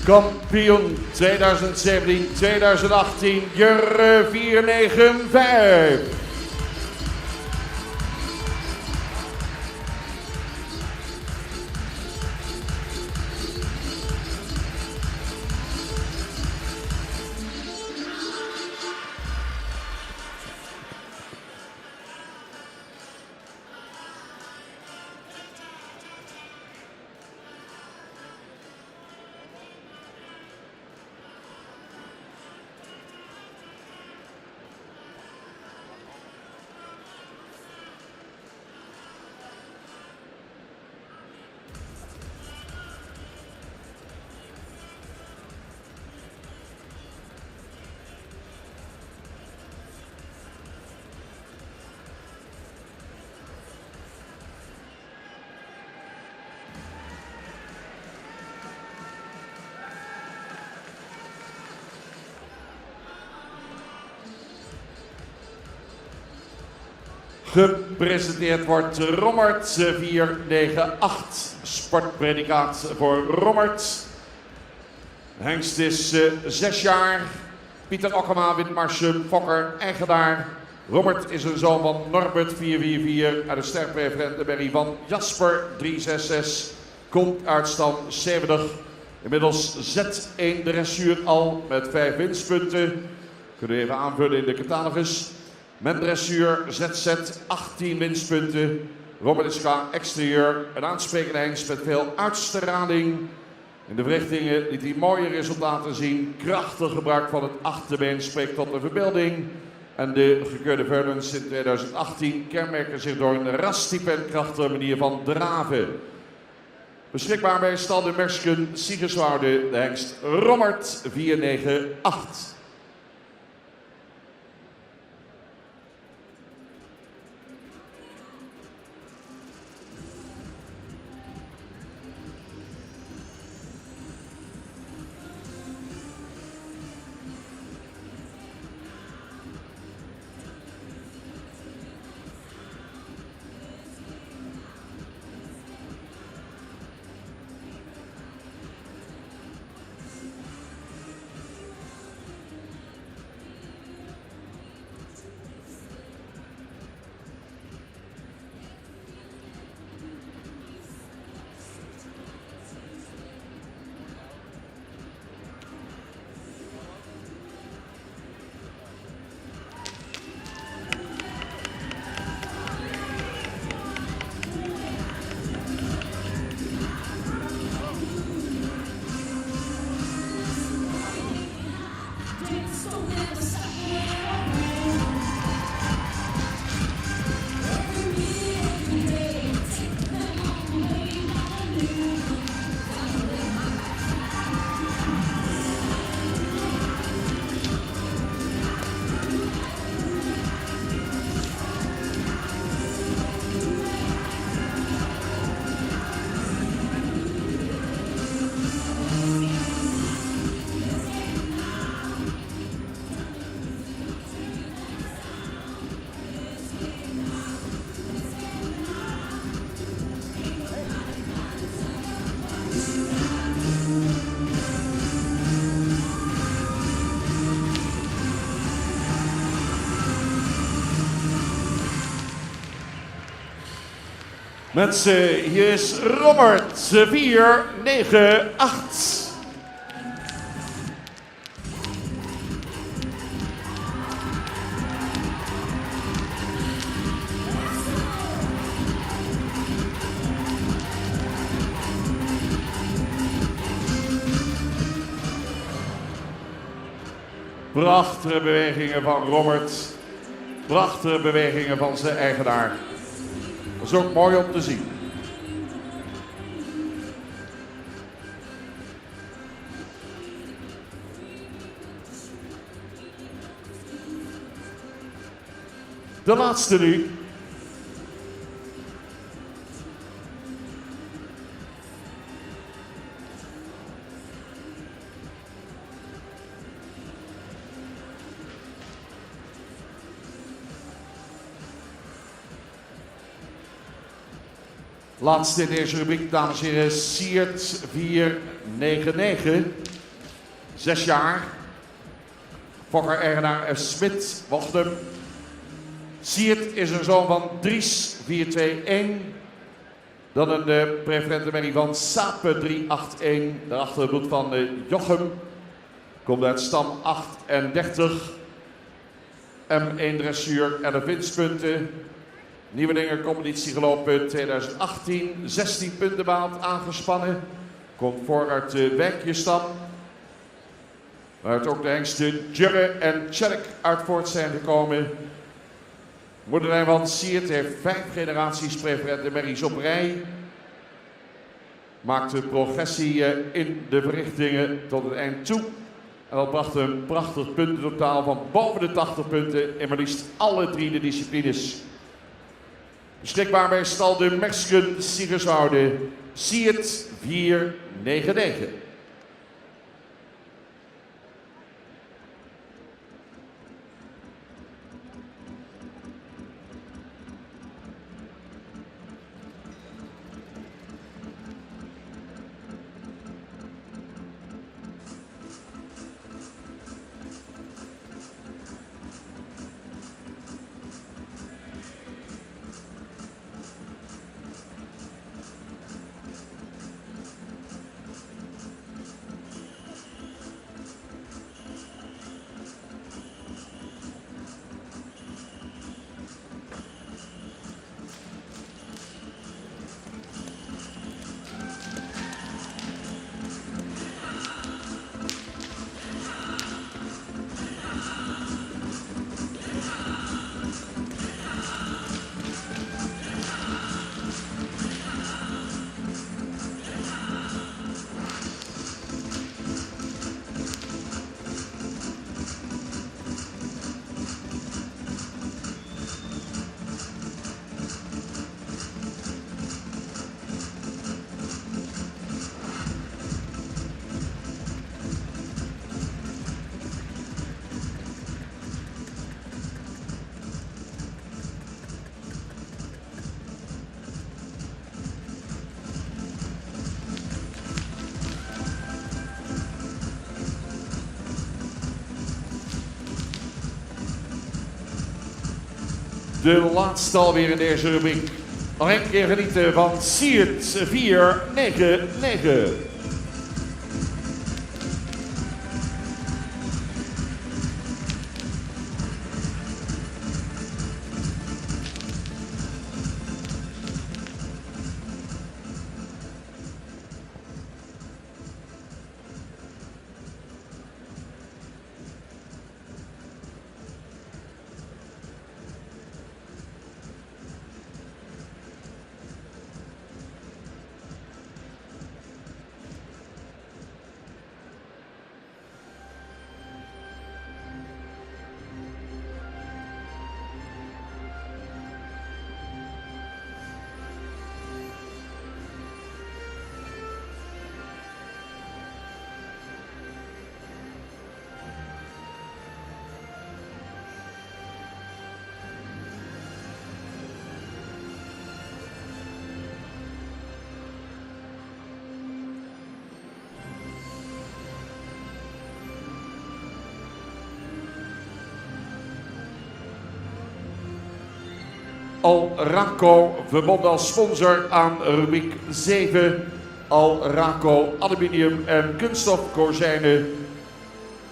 Kampioen 2017-2018, Jurre 495. Gepresenteerd wordt Rommert 498, sportpredicaat voor Rommert. Hengst is 6 jaar, Pieter Okkema, Windmarsum, Fokker, eigenaar. Rommert is een zoon van Norbert 444 uit de sterpreferente Berry van Jasper 366. Komt uit stand 70. Inmiddels Z1 dressuur al met 5 winstpunten. Kunnen we even aanvullen in de catalogus. Met dressuur ZZ 18 winstpunten. Robert is qua exterieur een aansprekende hengst met veel uitstraling. In de verrichtingen liet hij mooie resultaten zien. Krachtig gebruik van het achterbeen spreekt tot de verbeelding. En de gekeurde Veulens in 2018 kenmerken zich door een rastype en krachtige manier van draven. Beschikbaar bij stal de Mersken Siegerswoude, de hengst Rommert 498. Mensen, hier is Robert 498. Prachtige bewegingen van Robert. Prachtige bewegingen van zijn eigenaar. Dat is ook mooi om te zien. De laatste nu. Laatste in deze rubriek, dames en heren, Siert 499. 6 jaar. Fokker eigenaar F. Smit, Wochdum. Siert is een zoon van Dries 421. Dan een preferente mening van Sape 381. Daarachter het bloed van Jochem. Komt uit stam 38. M1 dressuur 11 winstpunten. Nieuwe competitie gelopen 2018, 16 punten behaald, aangespannen. Komt voor uit de Wijkjestam. Waaruit ook de hengsten Jurre en Tjelk uit voort zijn gekomen. Moederlijn van Siert heeft 5 generaties preferente merries op rij. Maakte progressie in de verrichtingen tot het eind toe. En dat bracht een prachtig puntentotaal van boven de 80 punten in maar liefst alle 3 de disciplines. Beschikbaar bij stal de Mersken Siegerswoude, Siert 499. De laatste alweer in deze rubriek. Nog een keer genieten van Siert 499. Al Raco, verbonden als sponsor aan rubriek 7. Al Raco aluminium en kunststof kozijnen.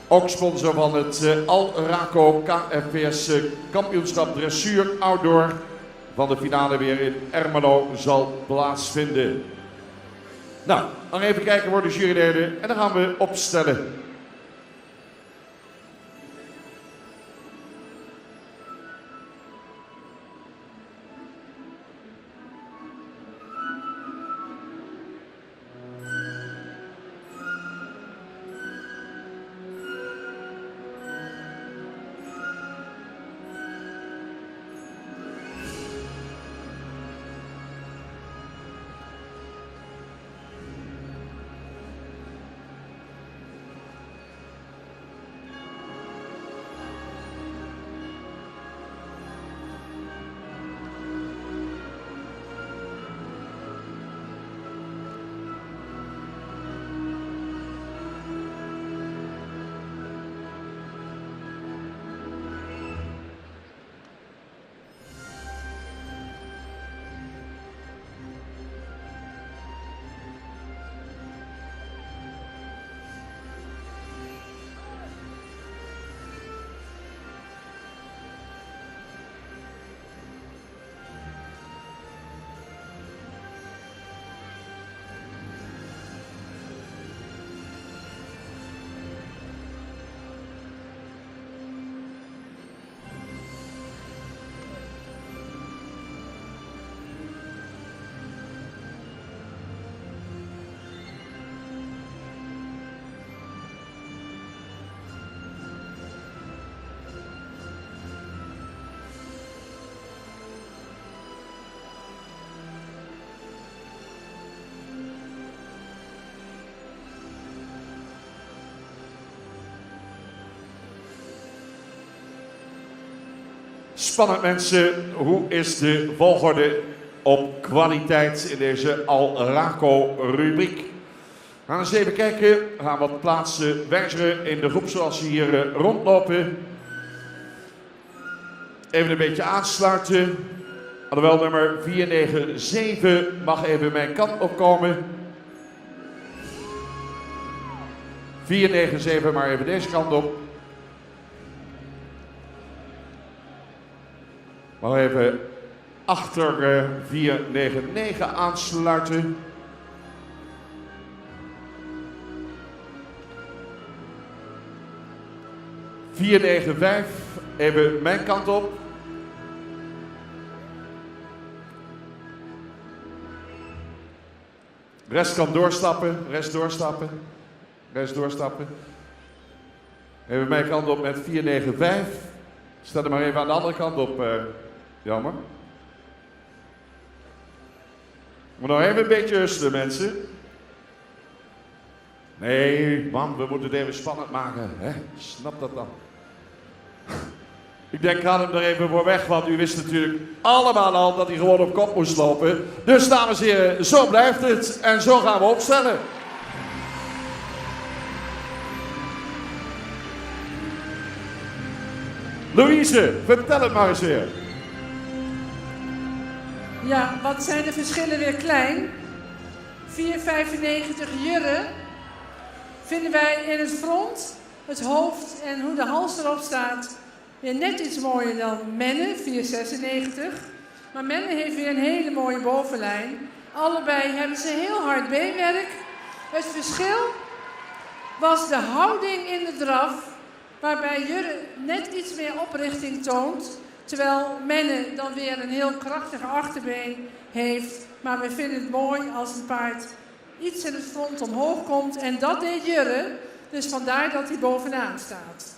Ook sponsor van het Al Raco KFPS kampioenschap dressuur outdoor. Van de finale weer in Ermelo zal plaatsvinden. Nou, dan even kijken voor de juryleden en dan gaan we opstellen. Spannend mensen, hoe is de volgorde op kwaliteit in deze Al Raco rubriek? We gaan eens even kijken, we gaan wat plaatsen wijzigen in de groep zoals ze hier rondlopen. Even een beetje aansluiten. Alhoewel nummer 497 mag even mijn kant opkomen. 497 maar even deze kant op. Maar even achter 499 aansluiten. ...495, even mijn kant op. Rest kan doorstappen, rest doorstappen. Rest doorstappen. Even mijn kant op met 495. Stel er maar even aan de andere kant op, jammer. Moet nog even een beetje rusten, mensen. Nee, man, we moeten het even spannend maken. Hè? Snap dat dan? Ik denk, ga hem er even voor weg, want u wist natuurlijk allemaal al dat hij gewoon op kop moest lopen. Dus dames en heren, zo blijft het en zo gaan we opstellen. Louise, vertel het maar eens weer. Ja, wat zijn de verschillen weer klein? 4,95 jurren vinden wij in het front, het hoofd en hoe de hals erop staat weer net iets mooier dan Menne, 4,96. Maar Menne heeft weer een hele mooie bovenlijn. Allebei hebben ze heel hard beenwerk. Het verschil was de houding in de draf, waarbij Jurre net iets meer oprichting toont. Terwijl Menne dan weer een heel krachtige achterbeen heeft. Maar we vinden het mooi als een paard iets in het front omhoog komt. En dat deed Jurre. Dus vandaar dat hij bovenaan staat.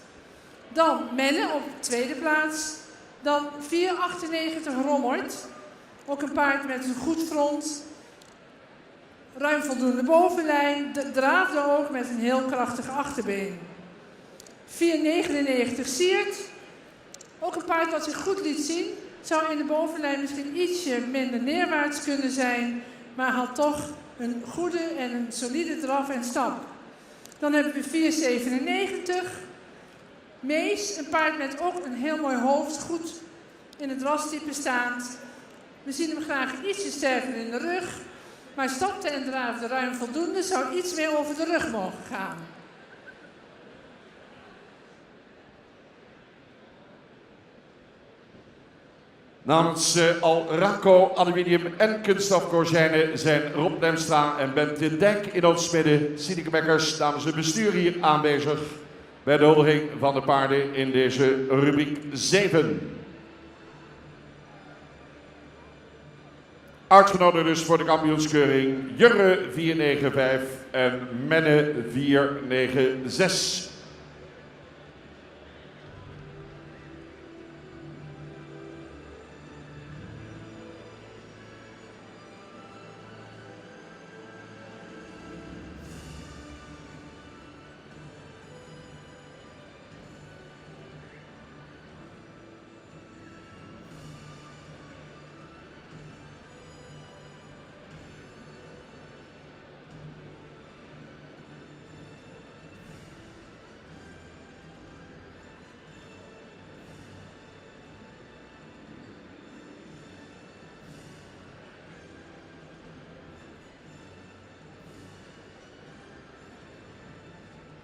Dan Menne op de tweede plaats. Dan 4,98 Rommert. Ook een paard met een goed front. Ruim voldoende bovenlijn. Draafde ook met een heel krachtig achterbeen. 4,99 Siert. Ook een paard dat zich goed liet zien. Zou in de bovenlijn misschien ietsje minder neerwaarts kunnen zijn. Maar had toch een goede en een solide draf en stap. Dan hebben we 4,97. Mees, een paard met ook een heel mooi hoofd. Goed in het rastype staat. We zien hem graag ietsje sterker in de rug, maar stapte en draafde ruim voldoende, zou iets meer over de rug mogen gaan. Namens Alraco Aluminium en Kunststof Kozijnen zijn Rob Lemstra en Bent de Dijk in ons midden. Sineke Bekkers namens het bestuur hier aanwezig bij de huldiging van de paarden in deze rubriek 7. Uitgenodigd dus voor de kampioenskeuring Jurre 495 en Menne 496.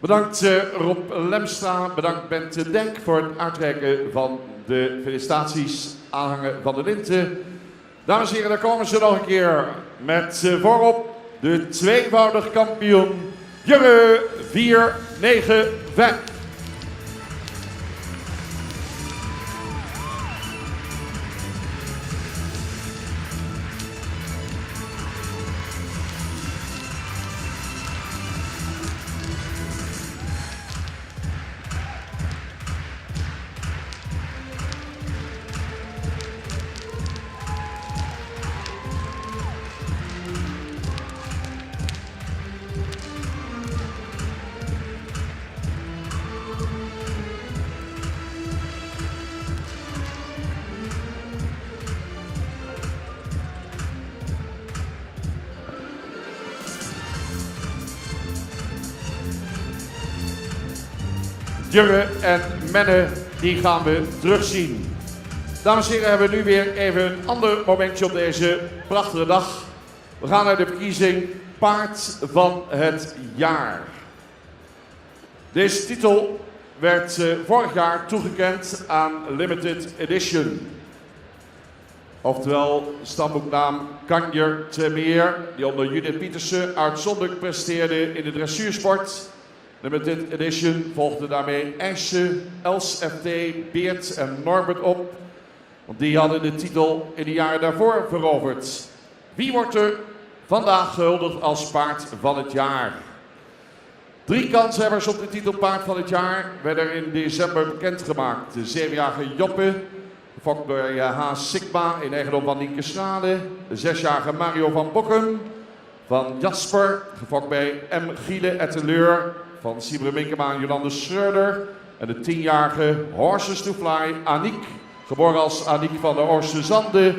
Bedankt Rob Lemstra, bedankt Bent de Dijk voor het uitreiken van de felicitaties aanhangen van de linten. Dames en heren, daar komen ze nog een keer met voorop de tweevoudig kampioen Jurre 495. Jurre en Menne, die gaan we terugzien. Dames en heren, hebben we nu weer even een ander momentje op deze prachtige dag. We gaan naar de verkiezing Paard van het Jaar. Deze titel werd vorig jaar toegekend aan Limited Edition. Oftewel stamboeknaam Kanjer Termeer, die onder Judith Pietersen uitzonderlijk presteerde in de dressuursport. Limited Edition volgde daarmee Esche, Els FT, Beert en Norbert op. Want die hadden de titel in de jaren daarvoor veroverd. Wie wordt er vandaag gehuldigd als paard van het jaar? 3 kanshebbers op de titel paard van het jaar werden in december bekendgemaakt. De 7-jarige Joppe, gefokt door H. Sigma in eigendom van Nienke Schrade. De 6-jarige Mario van Bokkum van Jasper, gefokt bij M. Giele Etteleur van Sibre Minkema en Jolande Schreuder. En de 10-jarige Horses to Fly Aniek, geboren als Aniek van de Orse Zande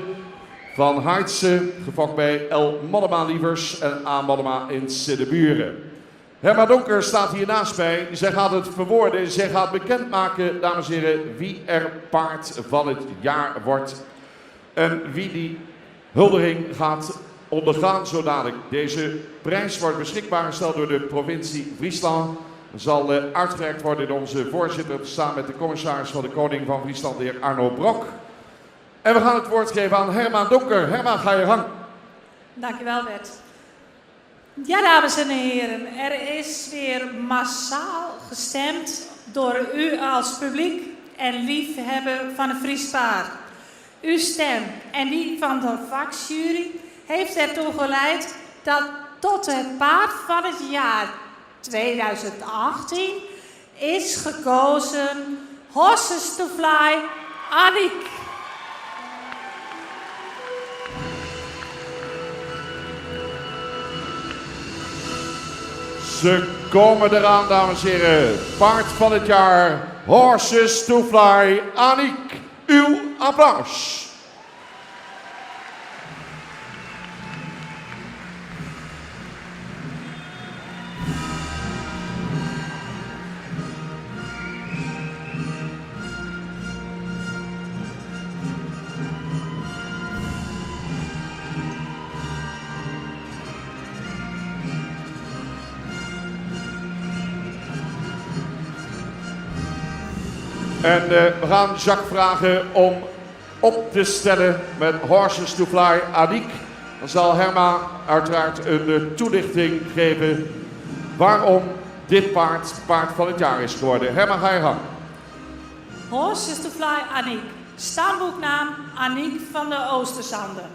van Heidse, gefokt bij L. Mollema Lievers en A. Mollema in Siddeburen. Herma Donker staat hier naast mij. Zij gaat het verwoorden. Zij gaat bekendmaken, dames en heren, wie er paard van het jaar wordt. En wie die huldiging gaat ondergaan zo dadelijk. Deze prijs wordt beschikbaar gesteld door de provincie Friesland. Zal uitgereikt worden door onze voorzitter samen met de commissaris van de Koning van Friesland, de heer Arno Brok. En we gaan het woord geven aan Herma Donker. Herma, ga je gang. Dankjewel, Bert. Ja, dames en heren, er is weer massaal gestemd door u als publiek en liefhebber van een Fries paard. Uw stem en die van de vakjury heeft ertoe geleid dat tot het paard van het jaar 2018 is gekozen Horses to Fly Aniek. Ze komen eraan, dames en heren. Paard van het jaar, Horses to Fly Aniek. Uw applaus. En we gaan Jacques vragen om op te stellen met Horses to Fly Aniek. Dan zal Herma uiteraard een toelichting geven waarom dit paard van het jaar is geworden. Herma, ga je gang. Horses to Fly Aniek. Stamboeknaam Aniek van de Oosterzanden.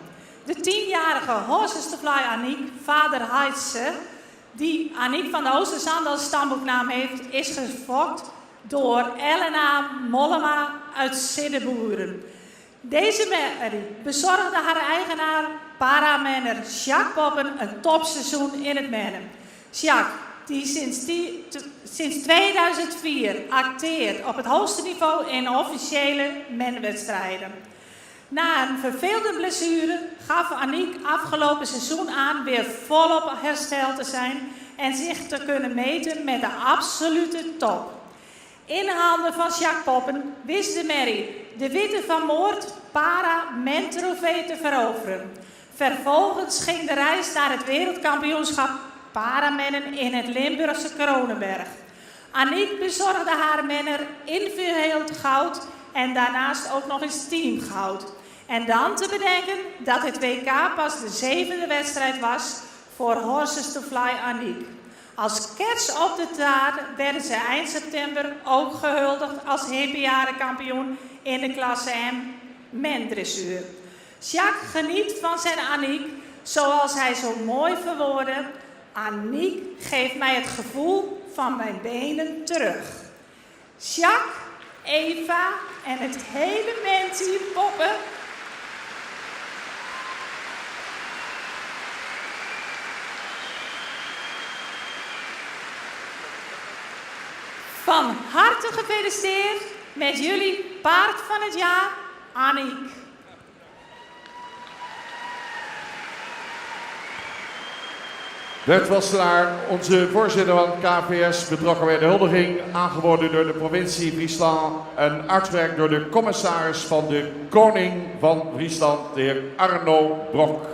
De 10-jarige Horses to Fly Aniek, vader Heitse, die Aniek van de Oosterzanden als stamboeknaam heeft, is gefokt door Elena Mollema uit Siddeburen. Deze merrie bezorgde haar eigenaar, paramenner Jacques Poppen, een topseizoen in het mennen. Jacques, die sinds 2004 acteert op het hoogste niveau in officiële menwedstrijden. Na een vervelende blessure gaf Aniek afgelopen seizoen aan weer volop hersteld te zijn en zich te kunnen meten met de absolute top. In handen van Jacques Poppen wist de merrie de Witte van Moord para-men-trofee te veroveren. Vervolgens ging de reis naar het wereldkampioenschap paramennen in het Limburgse Kronenberg. Aniek bezorgde haar menner individueel goud en daarnaast ook nog eens teamgoud. En dan te bedenken dat het WK pas de 7e wedstrijd was voor Horses to Fly Aniek. Als kers op de taart werden ze eind september ook gehuldigd als hepenjarenkampioen in de klasse M mendressuur. Jacques geniet van zijn Aniek, zoals hij zo mooi verwoordde: Aniek geeft mij het gevoel van mijn benen terug. Jacques, Eva en het hele mensie Poppen. Van harte gefeliciteerd met jullie paard van het jaar, Aniek. Bert Wassenaar, onze voorzitter van het KVS, betrokken bij de huldiging, aangeboden door de provincie Friesland en uitgewerkt door de commissaris van de Koning van Friesland, de heer Arno Brok.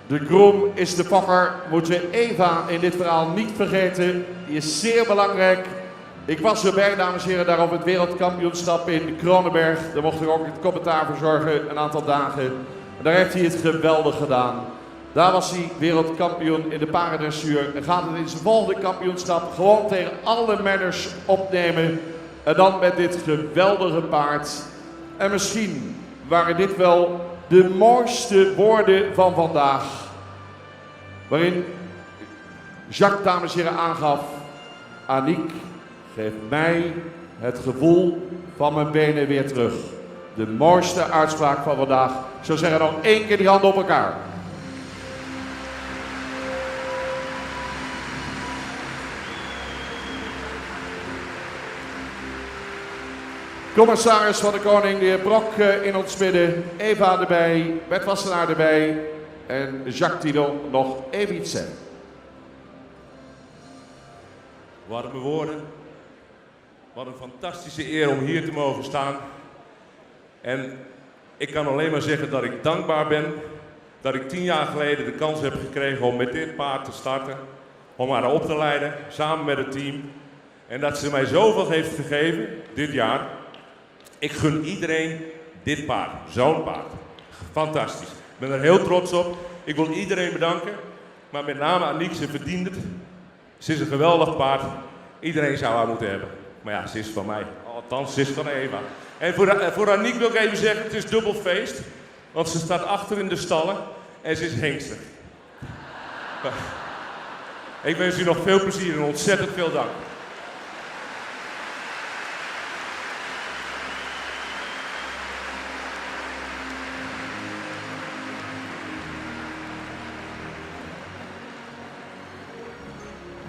De groom is de fokker, moeten we Eva in dit verhaal niet vergeten. Die is zeer belangrijk. Ik was erbij, dames en heren, daar op het wereldkampioenschap in Kronenberg. Daar mocht ik ook het commentaar verzorgen, een aantal dagen. En daar heeft hij het geweldig gedaan. Daar was hij wereldkampioen in de paardendressuur. En gaat het in zijn volgende kampioenschap gewoon tegen alle manners opnemen. En dan met dit geweldige paard. En misschien waren dit wel de mooiste woorden van vandaag. Waarin Jacques, dames en heren, aangaf: Aniek geeft mij het gevoel van mijn benen weer terug. De mooiste uitspraak van vandaag. Ik zou zeggen, nog 1 keer die handen op elkaar. Commissaris van de Koning, de heer Brok in ons midden, Eva erbij, Bert Wassenaar erbij en Jacques Tidon nog even iets zeggen. Warme woorden. Wat een fantastische eer om hier te mogen staan. En ik kan alleen maar zeggen dat ik dankbaar ben dat ik 10 jaar geleden de kans heb gekregen om met dit paard te starten. Om haar op te leiden, samen met het team. En dat ze mij zoveel heeft gegeven, dit jaar. Ik gun iedereen dit paard, zo'n paard. Fantastisch. Ik ben er heel trots op. Ik wil iedereen bedanken. Maar met name Aniek, ze verdient het. Ze is een geweldig paard. Iedereen zou haar moeten hebben. Maar ja, ze is van mij. Althans, ze is van Eva. En voor Aniek wil ik even zeggen, het is dubbel feest. Want ze staat achter in de stallen en ze is hengster. Ik wens u nog veel plezier en ontzettend veel dank.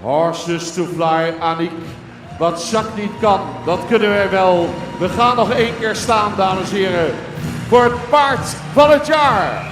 Horses to Fly Aniek. Wat Jacques niet kan, dat kunnen wij wel. We gaan nog 1 keer staan, dames en heren. Voor het paard van het jaar.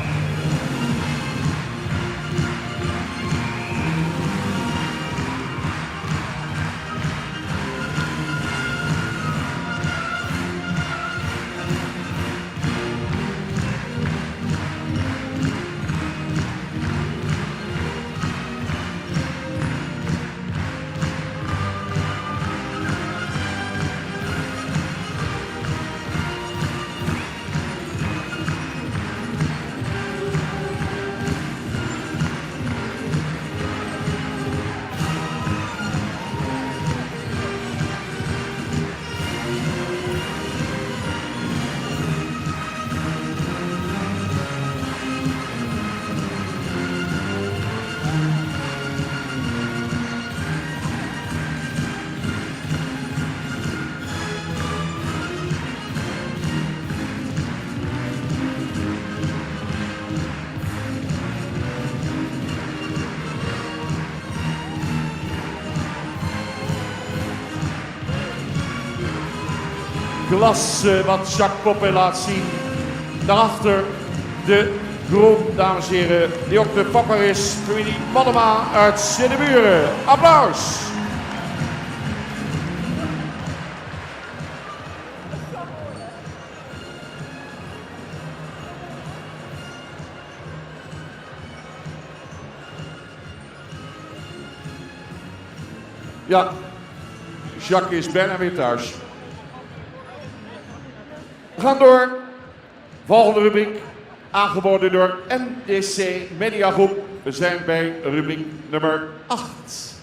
klasse wat Jacques Poppé laat zien. Daarachter de groep, dames en heren, die ook de papa is, familie Mollema uit Siddeburen. Applaus! Ja, Jacques is bijna weer thuis. We gaan door. Volgende rubriek, aangeboden door NDC Media Groep. We zijn bij rubriek nummer 8.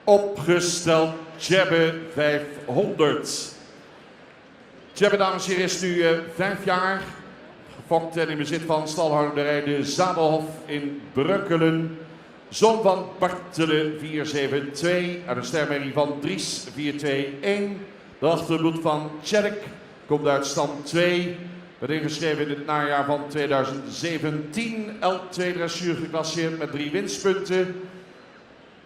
Opgesteld Tjebbe 500. Tjebbe, dames en heren, is nu 5 jaar. Gefokt en in bezit van stalhouderij de Zadelhof in Breukelen. Zoon van Bartele 472 uit een stermerrie van Dries 421. De achterbloed van Tjerk komt uit stand 2. Werd ingeschreven in het najaar van 2017. L2 dressuur geclasseerd met 3 winstpunten.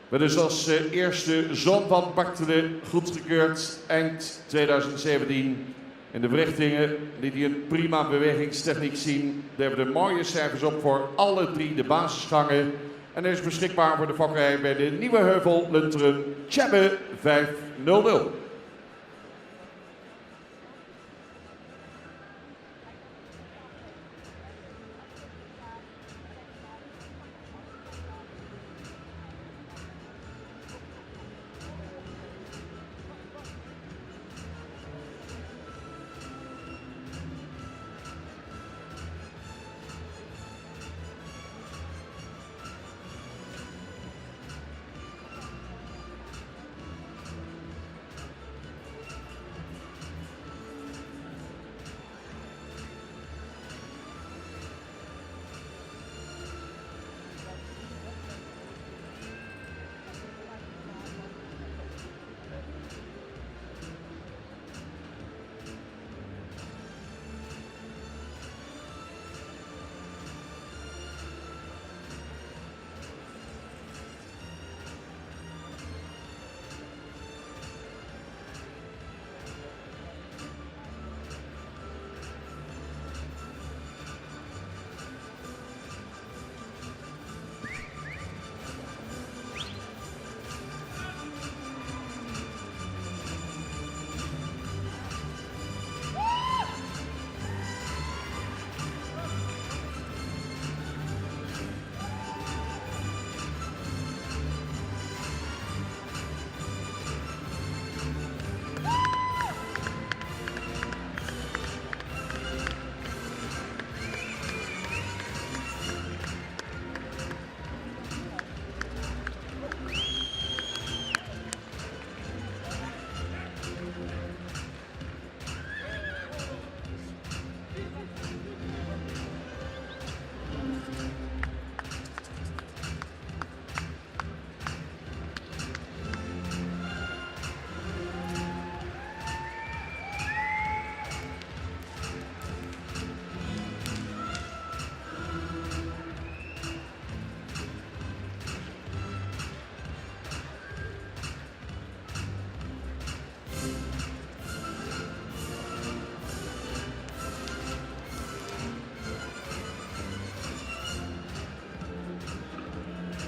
We dus als eerste zoon van Bartele goedgekeurd eind 2017. In de verrichtingen liet hij een prima bewegingstechniek zien. Daar hebben we de mooie cijfers op voor alle 3 de basisgangen. En hij is beschikbaar voor de fokkerij bij de Nieuwe Heuvel Lunteren Tjebbe 500.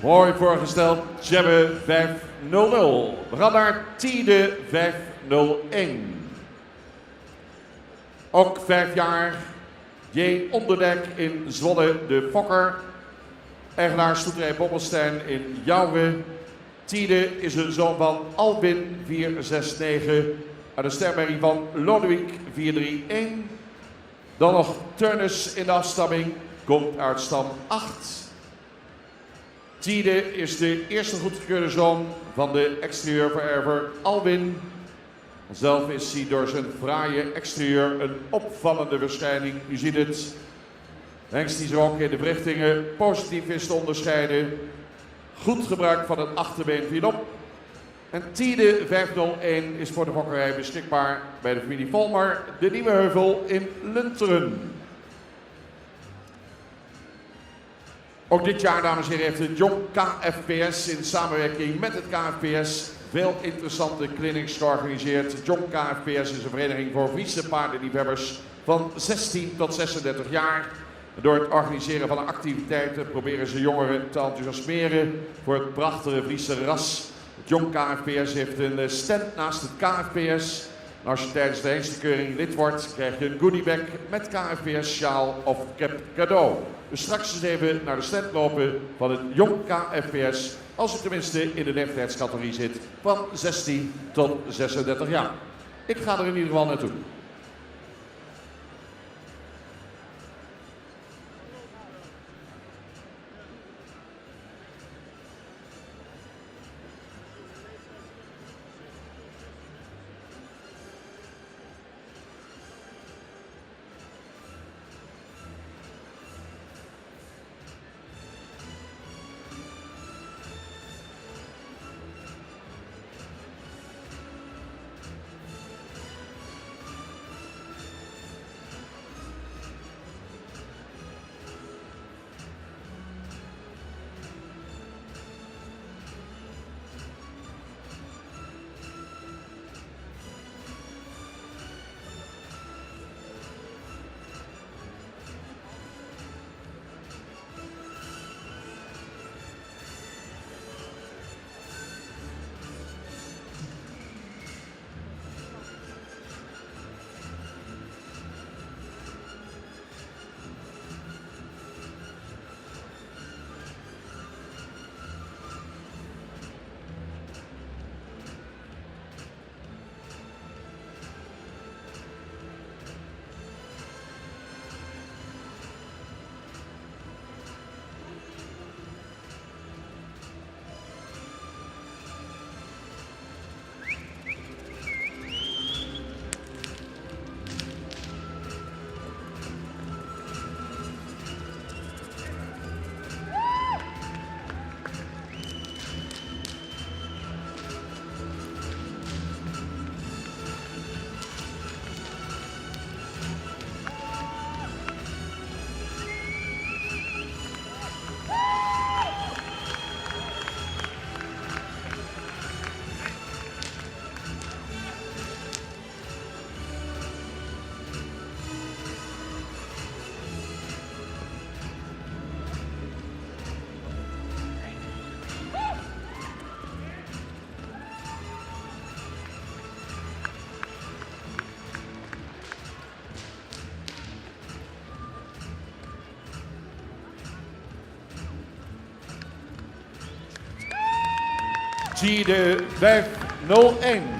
Mooi voorgesteld, Tjebbe 500. We gaan naar Tiede 501. Ook 5 jaar, J. Onderdek in Zwolle de Fokker. Eigenaar Stoeterij Bobbelstein in Jouwe. Tiede is een zoon van Albin 469. Uit de stermerrie van Lodewijk 431. Dan nog Turnus in de afstamming, komt uit stam 8. Tiede is de eerste goedgekeurde zoon van de exterieurvererver Albin. Zelf is hij door zijn fraaie exterieur een opvallende verschijning. U ziet het. Hengst die zich ook in de verrichtingen positief is te onderscheiden. Goed gebruik van het achterbeen viel op. En Tiede 501 is voor de fokkerij beschikbaar bij de familie Volmer, de Nieuwe Heuvel in Lunteren. Ook dit jaar, dames en heren, heeft het Jong KFPS in samenwerking met het KFPS veel interessante clinics georganiseerd. Het Jong KFPS is een vereniging voor Friese paardenliefhebbers van 16 tot 36 jaar. Door het organiseren van activiteiten proberen ze jongeren te enthousiasmeren voor het prachtige Friese ras. Het Jong KFPS heeft een stand naast het KFPS. En als je tijdens de hengstekeuring lid wordt, krijg je een goodiebag met KFPS-sjaal of cap cadeau. Dus straks eens even naar de stand lopen van het Jong KFPS, als u tenminste in de leeftijdscategorie zit van 16 tot 36 jaar. Ik ga er in ieder geval naartoe. Tiede 501.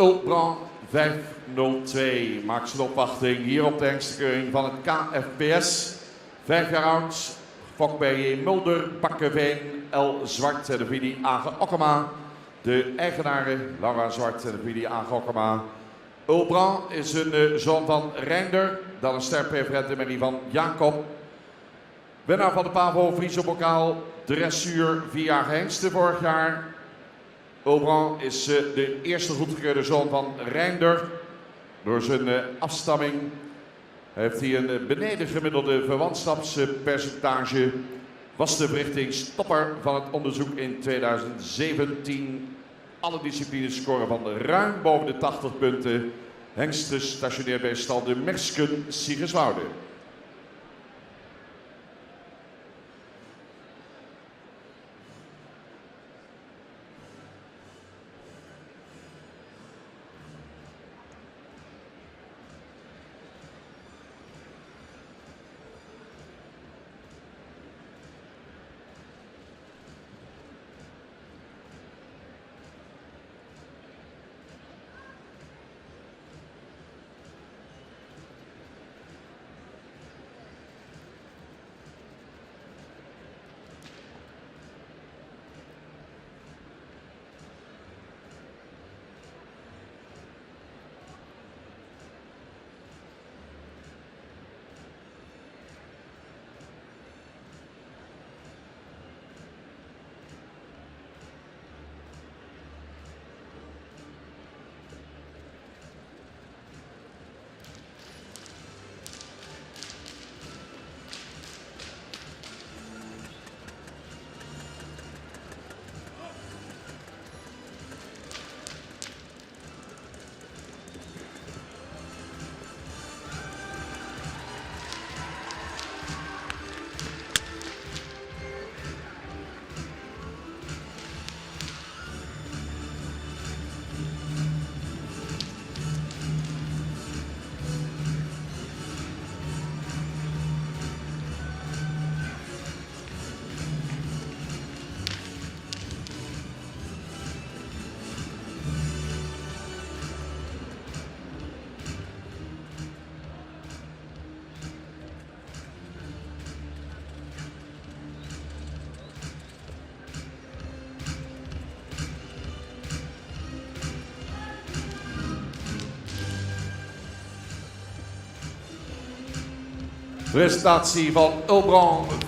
Ulbrand 502 maakt zijn opwachting hier op de hengstekeuring van het KFPS. 5 jaar oud, gefokt bij J. Mulder, Bakkeveen, L. Zwart en de familie Age Okkema. De eigenaren Laura Zwart en de familie Age Okkema. Ulbrand is een zoon van Reinder, dan een sterpreferent in Marie van Jacob. Winnaar van de Pavo Friese-bokaal dressuur 4-jarige hengsten vorig jaar. Aubran is de eerste goedgekeurde zoon van Reinder. Door zijn afstamming heeft hij een beneden gemiddelde verwantschapspercentage. Was de verrichtingstopper van het onderzoek in 2017. Alle disciplines scoren van ruim boven de 80 punten. Hengst gestationeerd bij stal de Mersken Siegerswoude. Prestatie van Aubran 5-0-2.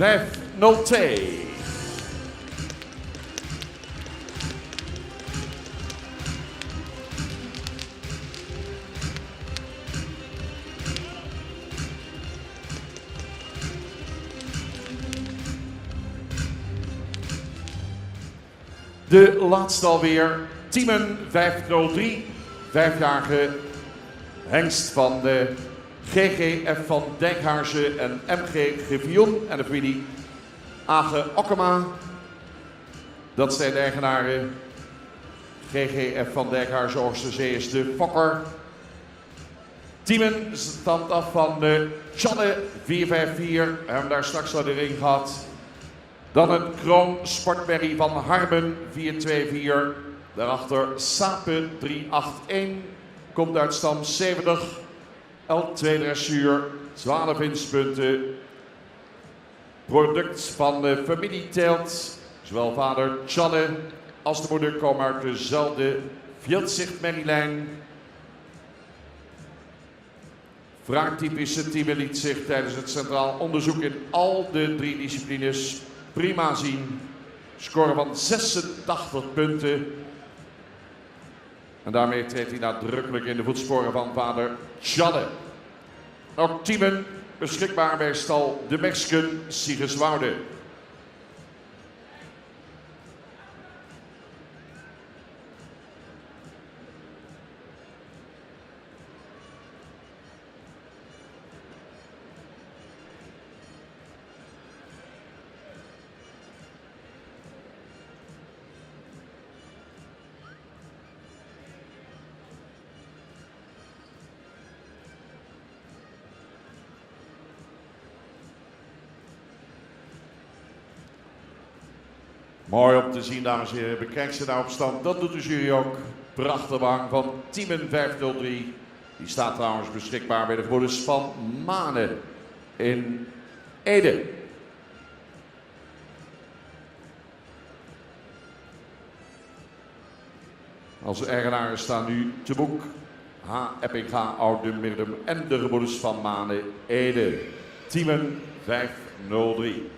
De laatste alweer, Tiemen 503, 5-jarige hengst van de GGF van Dijkhaarse en MG Griffioen en de familie Age Okkema. Dat zijn de eigenaren. GGF van Dijkhaarse Oosterzee is de fokker. Tiemen stamt af van de Tjanne 454. We hebben daar straks al de ring gehad. Dan een Kroon Sportberry van Harmen 424. Daarachter Sape 381. Komt uit stam 70. L2 dressuur, 12 winstpunten. Product van de familie Teelt. Zowel vader Tjanne als de moeder komen uit dezelfde Veldzicht Merrylijn. Wraaktypische Tiemen liet zich tijdens het centraal onderzoek in al de 3 disciplines prima zien. Score van 86 punten. En daarmee treedt hij nadrukkelijk in de voetsporen van vader Tjanne. Ook Tiemen beschikbaar bij stal de Mersken Siegerswoude. Mooi om te zien, dames en heren. Bekijk ze nou op stand. Dat doet de jury ook. Prachtig wang van Tiemen 503. Die staat trouwens beschikbaar bij de broeders van Manen in Ede. Als eigenaren staan nu te boek H. Eppinga, Oude Mirdum en de gebroeders van Manen Ede. Tiemen 503. 503.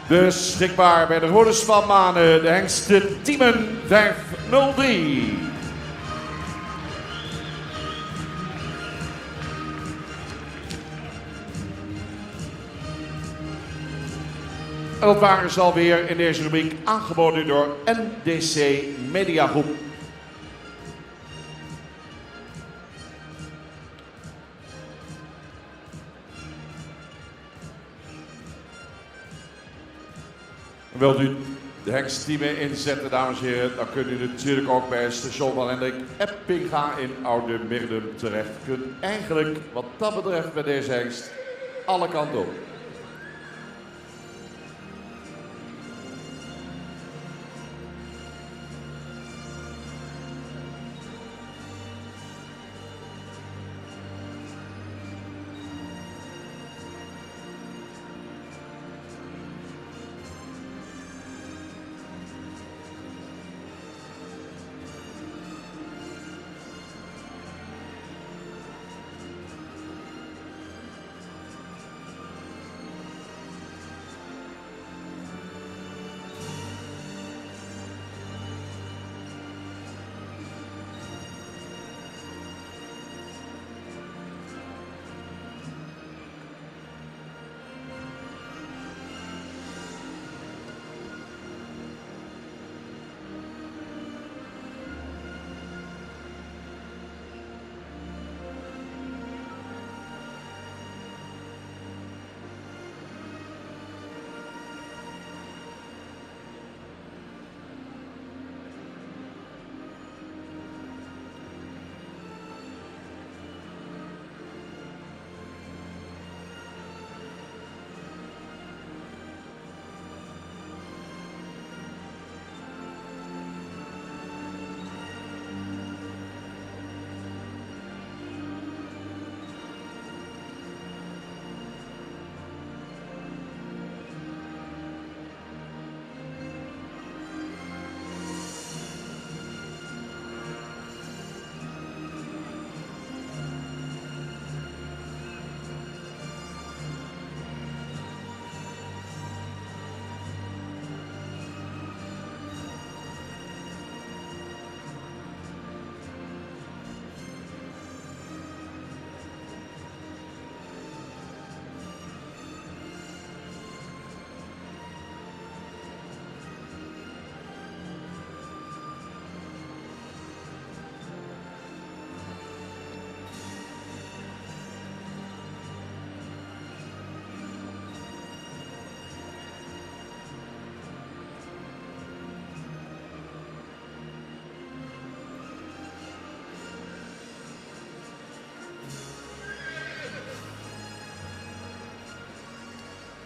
Dus schikbaar bij de Rodes van Manen, de hengsten Tiemen 503. En dat waren ze alweer in deze rubriek aangeboden door NDC Media Groep. Wilt u de hengstteamen inzetten, dames en heren, dan kunt u natuurlijk ook bij station van Hendrik Eppinga in Oude Mirdum terecht. U kunt eigenlijk, wat dat betreft bij deze hengst, alle kanten op.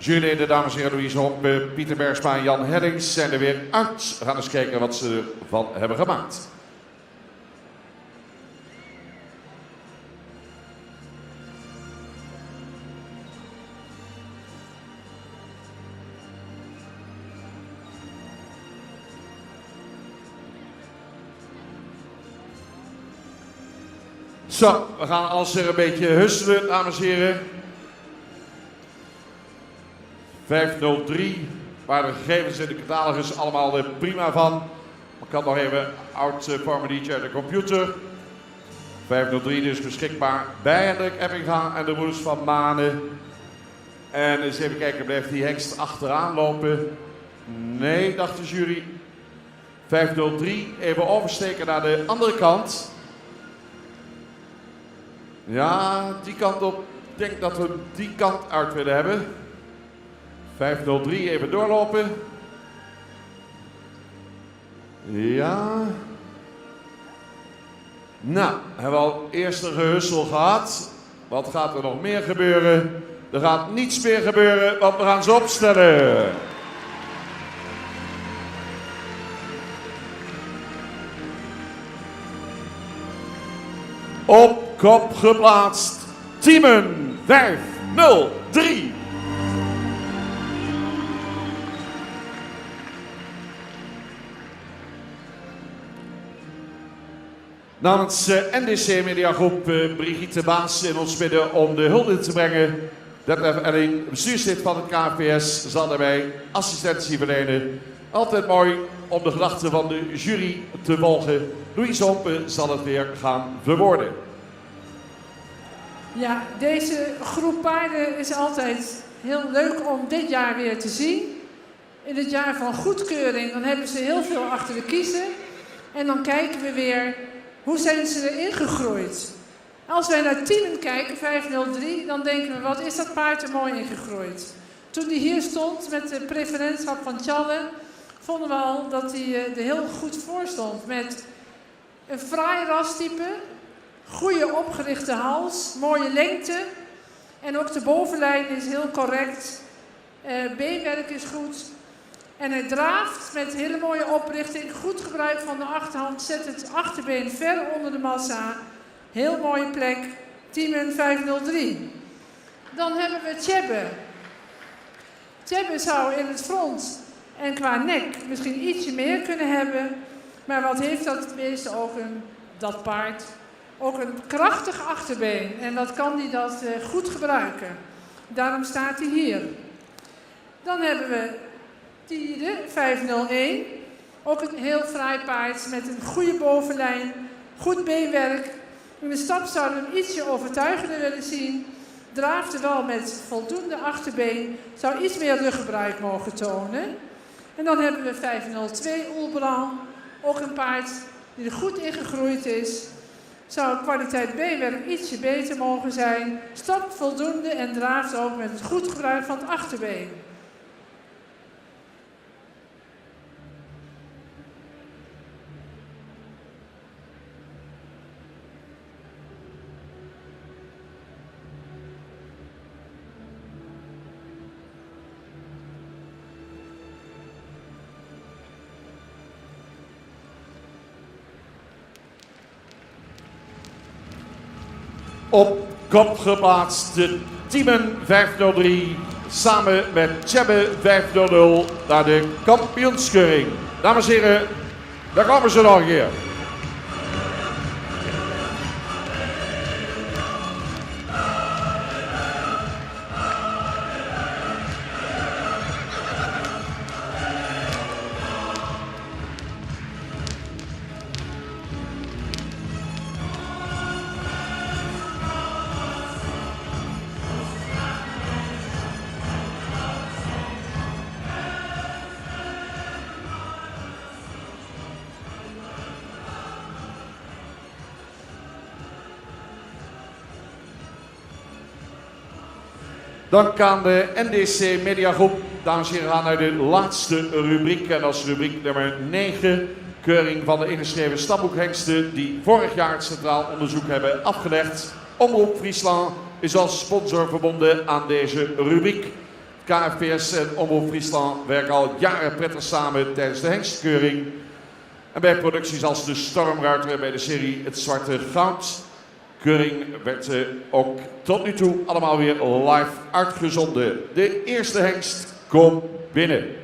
Juryleden, dames en heren, Louise Hompe, Pieter Bergsma en Jan Hellings zijn er weer uit. We gaan eens kijken wat ze ervan hebben gemaakt. Zo, we gaan als er een beetje husselen, dames en heren. 503, waar de gegevens in de catalogus allemaal prima van. Ik kan nog even oud formulietje uit de computer. 503 dus beschikbaar bij Hendrik Eppinga en de broers van Manen. En eens even kijken, blijft die hengst achteraan lopen? Nee, dacht de jury. 503, even oversteken naar de andere kant. Ja, die kant op. Ik denk dat we die kant uit willen hebben. 503, even doorlopen. Ja. Nou, hebben we al eerst een gehussel gehad. Wat gaat er nog meer gebeuren? Er gaat niets meer gebeuren, want we gaan ze opstellen. Op kop geplaatst, Tiemen 503. Namens NDC Mediagroep Brigitte Baas in ons midden om de hulde te brengen. Detlef Elling, bestuurslid van het KFPS, zal daarbij assistentie verlenen. Altijd mooi om de gedachten van de jury te volgen. Louise Hompe zal het weer gaan verwoorden. Ja, deze groep paarden is altijd heel leuk om dit jaar weer te zien. In het jaar van goedkeuring, dan hebben ze heel veel achter de kiezen. En dan kijken we weer, hoe zijn ze erin gegroeid? Als wij naar Tiemen kijken, 503, dan denken we, wat is dat paard er mooi ingegroeid? Toen hij hier stond met de preferentschap van Tjalle, vonden we al dat hij er heel goed voor stond. Met een fraai rastype, goede opgerichte hals, mooie lengte. En ook de bovenlijn is heel correct. Beenwerk is goed. En hij draaft met hele mooie oprichting. Goed gebruik van de achterhand. Zet het achterbeen ver onder de massa. Heel mooie plek. Tiemen 503. Dan hebben we Tjebbe. Tjebbe zou in het front en qua nek misschien ietsje meer kunnen hebben. Maar wat heeft dat meeste ook dat paard? Ook een krachtig achterbeen. En dat kan hij dat goed gebruiken. Daarom staat hij hier. Dan hebben we Tiede 501. Ook een heel fraai paard met een goede bovenlijn. Goed beenwerk. In de stap zouden we hem ietsje overtuigender willen zien. Draafde wel met voldoende achterbeen. Zou iets meer ruggebruik mogen tonen. En dan hebben we 502 Oelbran. Ook een paard die er goed in gegroeid is. Zou kwaliteit beenwerk ietsje beter mogen zijn. Stapt voldoende en draaft ook met het goed gebruik van het achterbeen. Op kop geplaatst de Tiemen 503 samen met Tjebbe 500 naar de kampioenskeuring. Dames en heren, daar komen ze nog een keer. Dan kan de NDC Mediagroep, dames en heren, gaan naar de laatste rubriek. En dat is rubriek nummer 9. Keuring van de ingeschreven stamboekhengsten die vorig jaar het Centraal Onderzoek hebben afgelegd. Omroep Friesland is als sponsor verbonden aan deze rubriek. KFPS en Omroep Friesland werken al jaren prettig samen tijdens de hengstkeuring. En bij producties als De Stormruiter en bij de serie Het Zwarte Goud. Keuring werd ook tot nu toe allemaal weer live uitgezonden. De eerste hengst komt binnen.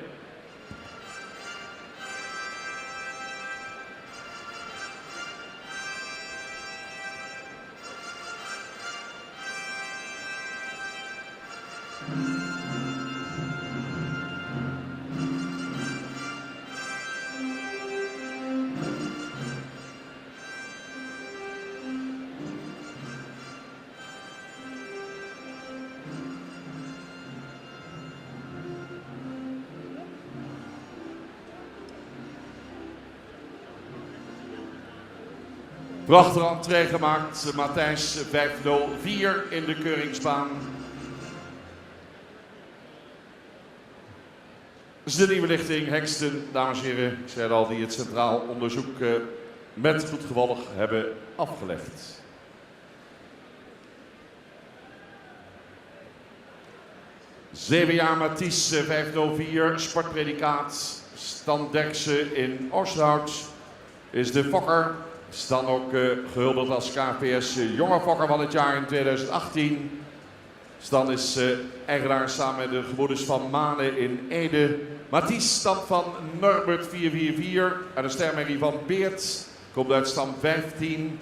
Prachtige entree gemaakt, Matthijs 504 in de keuringsbaan. Dat is de nieuwe lichting hengsten, dames en heren. Ik zei al, die het centraal onderzoek met goed gevolg hebben afgelegd. Zeven jaar Mathies 504, sportpredicaat. Stan Derksen in Oosterhout is de fokker. Stan ook gehuldigd als KPS jonge fokker van het jaar in 2018. Stan is eigenaar samen met de gebroeders van Manen in Ede. Mathies stamt van Norbert 444 en de stermerrie van Beert. Komt uit stam 15.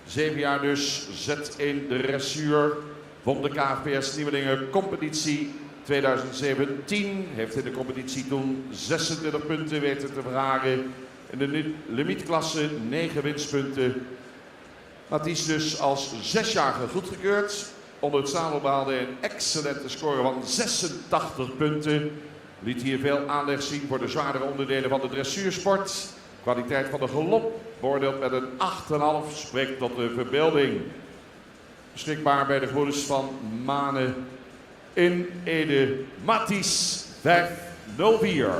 7 jaar dus, zet in de dressuur. Won de KPS Nieuwelingen competitie 2017. Heeft in de competitie toen 26 punten weten te vergaren. In de limietklasse 9 winstpunten. Mathies dus als 6-jarige goedgekeurd. Onder het zadel behaalde een excellente score van 86 punten. Liet hier veel aanleg zien voor de zwaardere onderdelen van de dressuursport. Kwaliteit van de galop beoordeeld met een 8,5 spreekt tot de verbeelding. Beschikbaar bij de gebroeders van Manen in Ede. Mathies 504.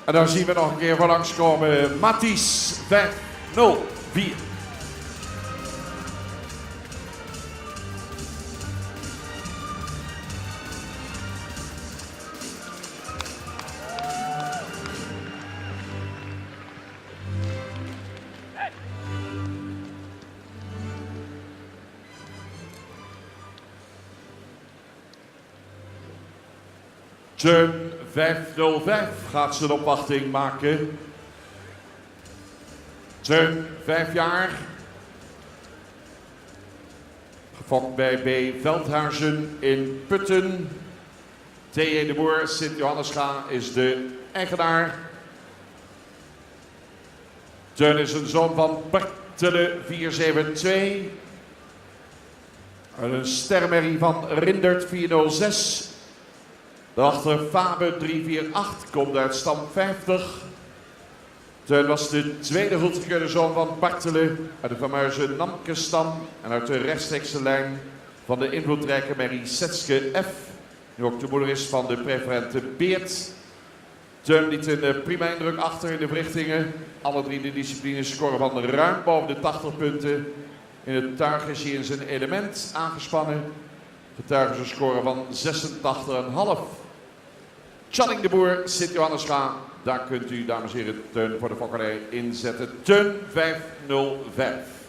En dan zien we nog een keer voor langskomen Mathies 504. Turn 505 gaat zijn opwachting maken. Turn 5 jaar. Gefokt bij B. Veldhuizen in Putten. T.J. de Boer, Sint-Johannesga is de eigenaar. Turn is een zoon van Bartele 472. Een stermerrie van Rindert 406. Daarachter Fabe 348 komt uit stam 50. Teun was de tweede goedgekeurde zoon van Bartele uit de fameuze Namke-stam en uit de rechtstreekse lijn van de invloedrijke merrie Setske F. Nu ook de moeder is van de preferente Beert. Teun liet een prima indruk achter in de verrichtingen. Alle 3 de disciplines scoren van ruim boven de 80 punten. In het tuig is hij in zijn element aangespannen. Getuigen zijn score van 86,5. Tjalling de Boer, Sint-Johannesga. Daar kunt u, dames en heren, Teun voor de fokkerij inzetten. Teun 505.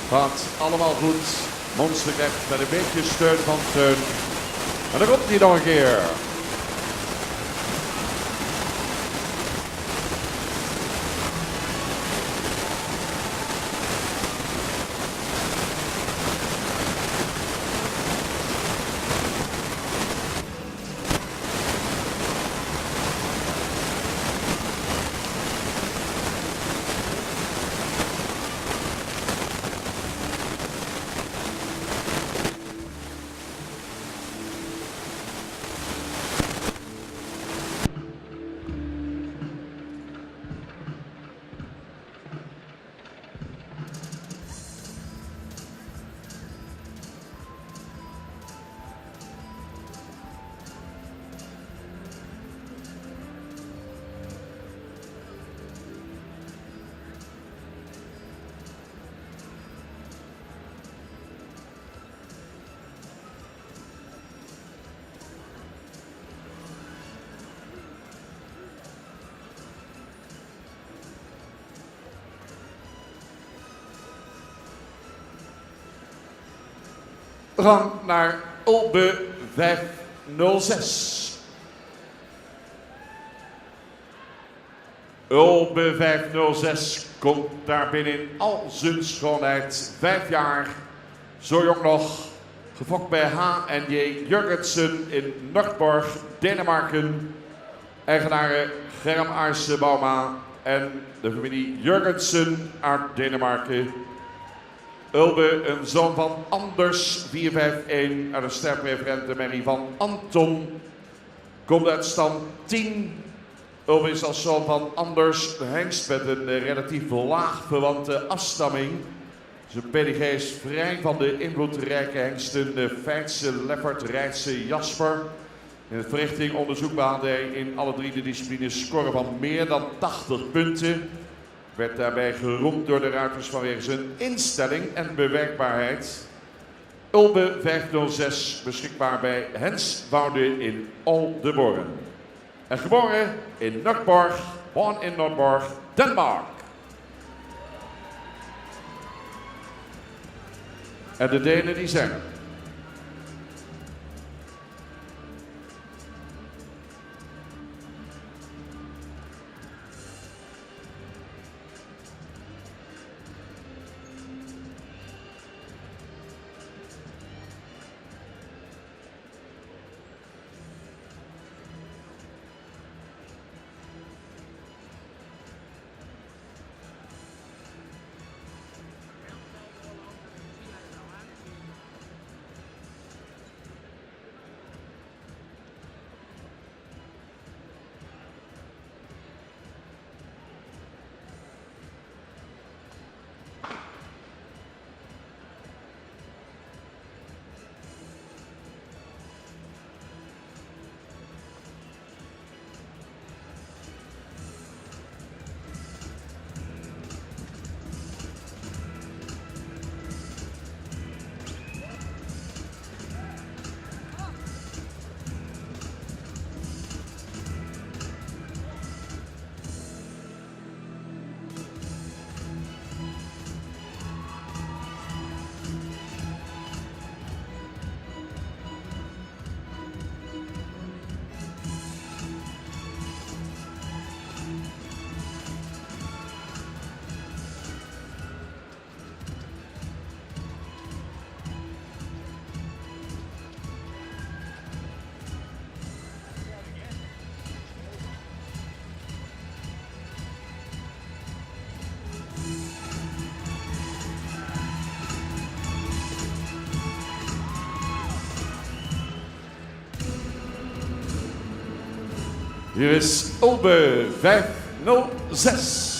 Gaat allemaal goed. Monsterrecht met een beetje steun van Teun. En dan komt hij nog een keer. We gaan naar Ulbe 506. Ulbe 506 komt daar binnen in al zijn schoonheid. 5 jaar, zo jong nog. Gefokt bij H&J Jurgensen in Nordborg, Denemarken. Eigenaren Germ Aarse Bauma en de familie Jurgensen uit Denemarken. Ulbe, een zoon van Anders 451 uit een sterpreferente Mary van Anton. Komt uit stand 10. Ulbe is als zoon van Anders de hengst met een relatief laag verwante afstamming. Zijn pedigree is vrij van de invloedrijke hengsten de Feitse, Leffert, Rijtse, Jasper. In de verrichting onderzoek behaalde hij in alle 3 de disciplines scoren van meer dan 80 punten. Werd daarbij geroemd door de ruiters vanwege zijn instelling en bewerkbaarheid. Ulbe 506 beschikbaar bij Hens Woude in Oldenborn. En geboren in Nordborg, born in Nordborg, Denmark. En de Denen die zijn er. Hier is Ulbe 506.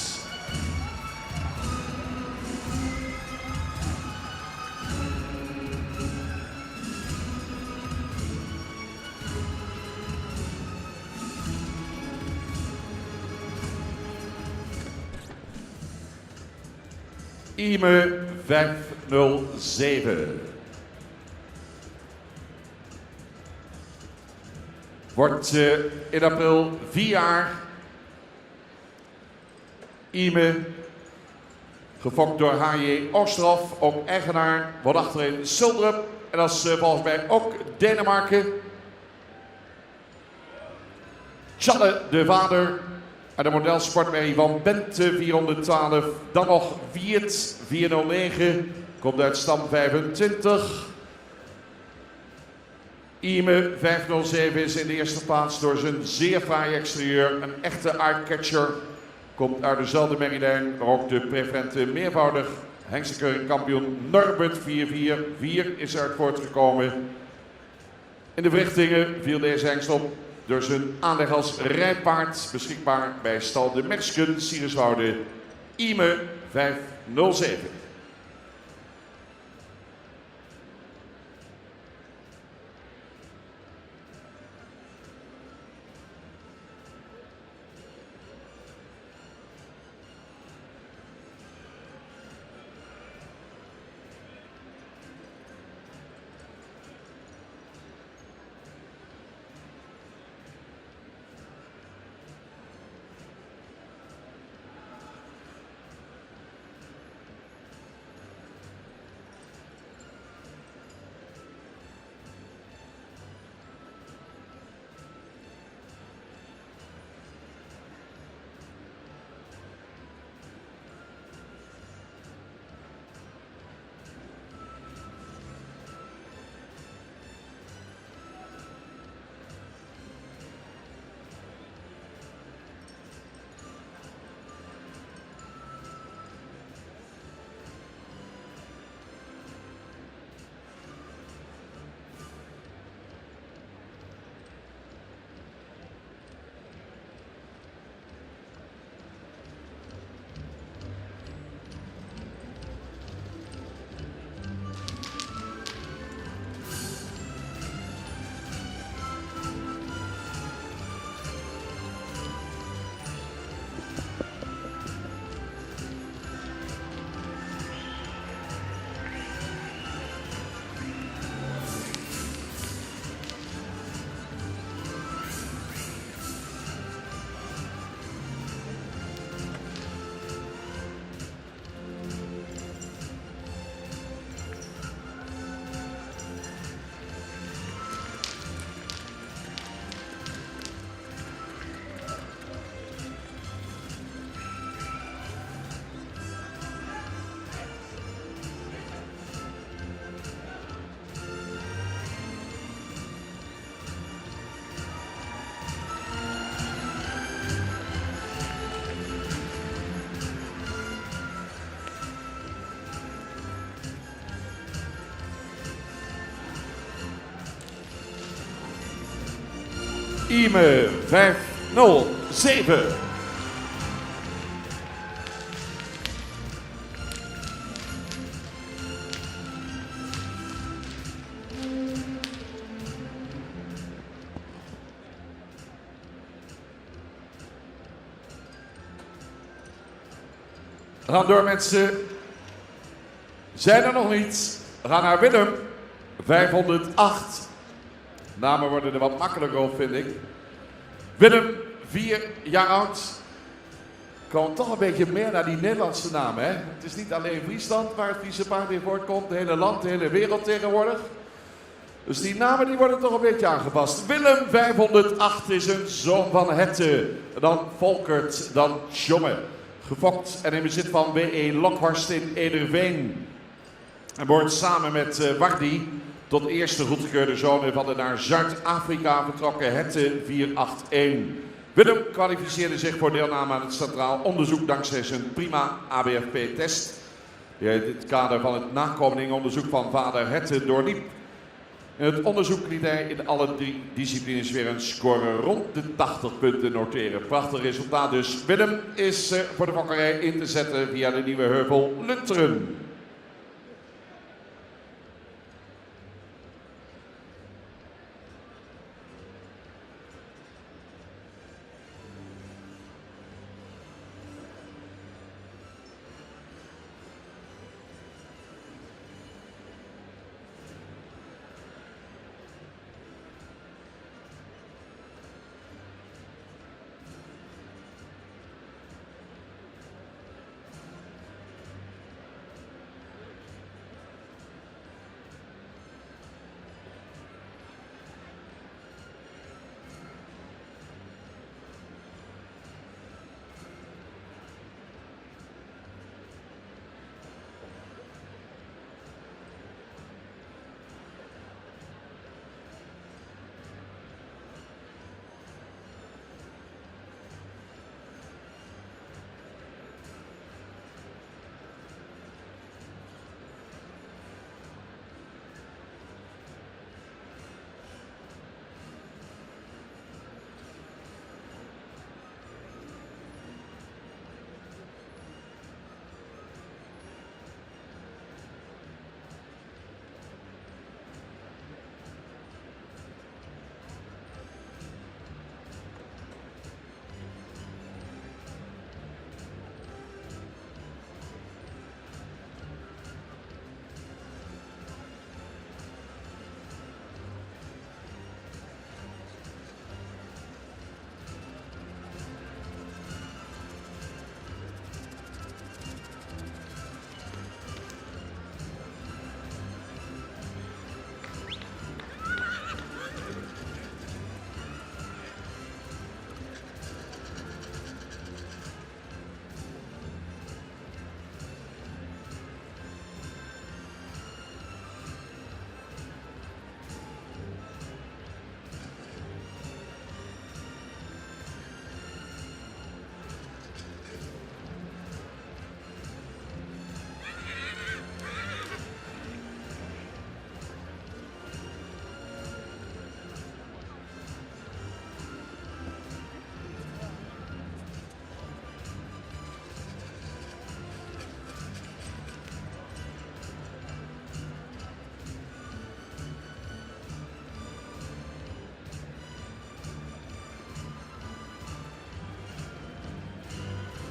Ime 507. Wordt in april 4 jaar. Ime, gefokt door H.J. Oosterhoff, ook eigenaar, wordt achterin Suldrup. En dat is volgens mij ook Denemarken. Tjalle de vader. En de modelsportmerrie van Bente 412. Dan nog Wiert 409. Komt uit stam 25. Ime 507 is in de eerste plaats door zijn zeer fraai exterieur een echte eyecatcher. Komt uit dezelfde merrielijn, maar ook de preferente meervoudig hengstenkeuring kampioen Norbert 444 is uit voortgekomen. In de verrichtingen viel deze hengst op door zijn aanleg als rijpaard, beschikbaar bij stal de Mersken, Sieriswoude, Ime 507. Ime 507. We gaan door, mensen. Zijn er nog niet? We gaan naar Willem 508. Namen worden er wat makkelijker op, vind ik. Willem, 4 jaar oud. Komt toch een beetje meer naar die Nederlandse namen, hè? Het is niet alleen Friesland waar het Friese paard in voortkomt. Het hele land, de hele wereld tegenwoordig. Dus die namen die worden toch een beetje aangepast. Willem 508 is een zoon van Hette. Dan Volkert, dan Tjomme. Gefokt en in bezit van W.E. Lokhorst in Ederveen. En wordt samen met Wardy tot de eerste goedgekeurde zonen van de naar Zuid-Afrika vertrokken Hette 481. Willem kwalificeerde zich voor deelname aan het centraal onderzoek dankzij zijn prima ABFP-test. Die in het kader van het nakomelingonderzoek van vader Hette doorliep. In het onderzoek liet hij in alle 3 disciplines weer een score rond de 80 punten noteren. Prachtig resultaat dus. Willem is voor de fokkerij in te zetten via de nieuwe heuvel Lunteren.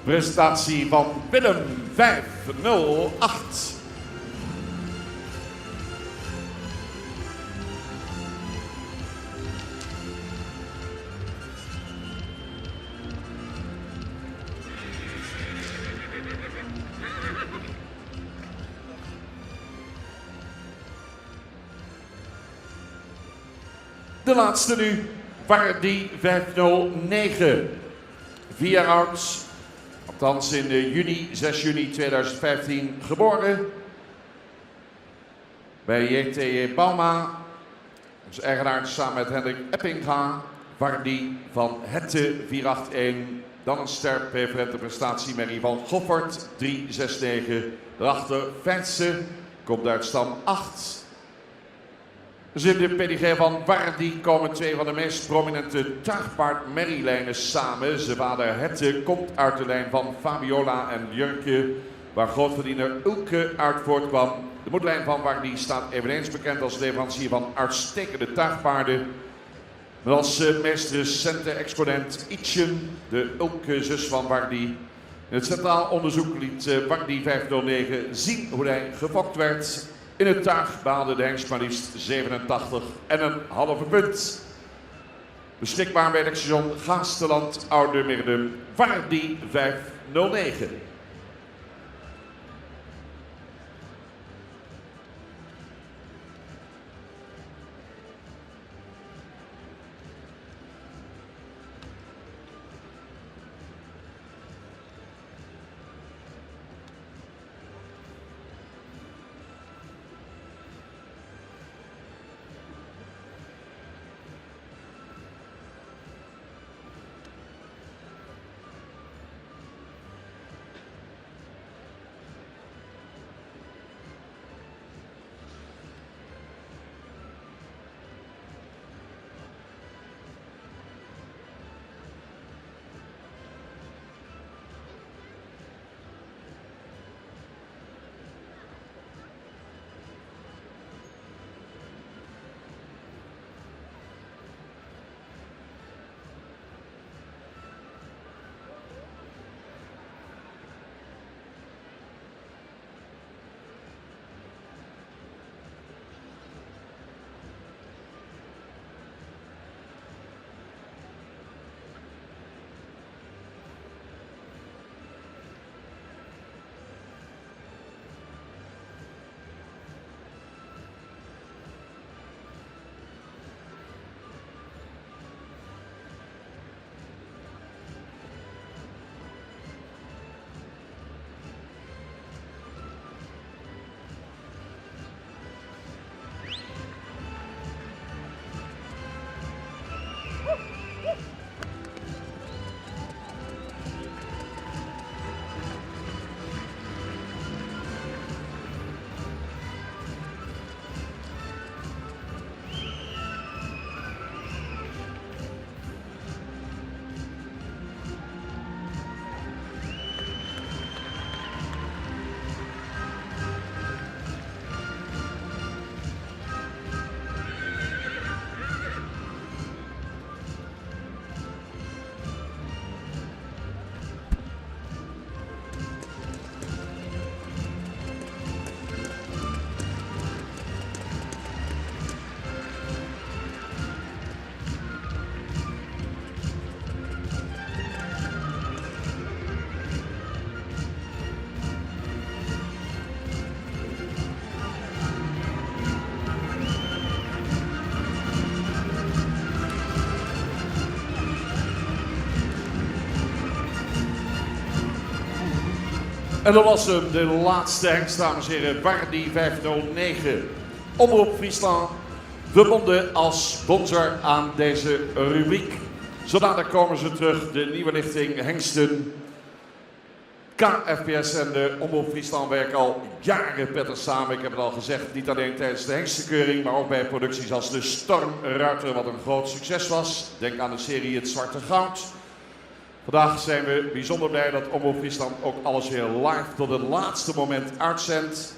Prestatie van Willem 508. De laatste nu, Wardi 509. 4 jaar oud, althans in juni, 6 juni 2015 geboren. Bij JT Bauma, onze eigenaar samen met Hendrik Eppinga. Wardi van Hette 481. Dan een sterk preferente prestatie met Ivan Goffert 369. Daarachter Fense, komt uit stam 8. Dus in de pedigree van Wardi komen 2 van de meest prominente tuigpaard-merrielijnen samen. Zijn vader Hette komt uit de lijn van Fabiola en Jurke, waar grootverdiener Ulke uit voortkwam. De moederlijn van Wardi staat eveneens bekend als leverancier van uitstekende tuigpaarden. Met als meest recente exponent Itchen, de Ulke zus van Wardi. In het Centraal Onderzoek liet Wardi 509 zien hoe hij gefokt werd. In het tuig behaalde de hengst maar liefst 87,5 punt. Beschikbaar bij het station Gaasterland, Oude Middum, Wardi 509. En dat was hem, de laatste hengst, dames en heren, Wardy 509. Omroep Friesland, verbonden als sponsor aan deze rubriek. Zodat komen ze terug, de nieuwe lichting hengsten. KFPS en de Omroep Friesland werken al jaren met samen. Ik heb het al gezegd, niet alleen tijdens de hengstenkeuring, maar ook bij producties als de Stormruiter, wat een groot succes was. Denk aan de serie Het Zwarte Goud. Vandaag zijn we bijzonder blij dat Omroep Friesland ook alles weer live tot het laatste moment uitzendt.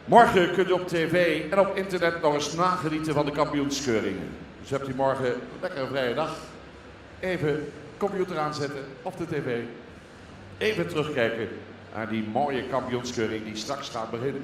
Morgen kunt u op tv en op internet nog eens nagenieten van de kampioenskeuringen. Dus hebt u morgen een lekkere vrije dag. Even computer aanzetten of de tv. Even terugkijken naar die mooie kampioenskeuring die straks gaat beginnen.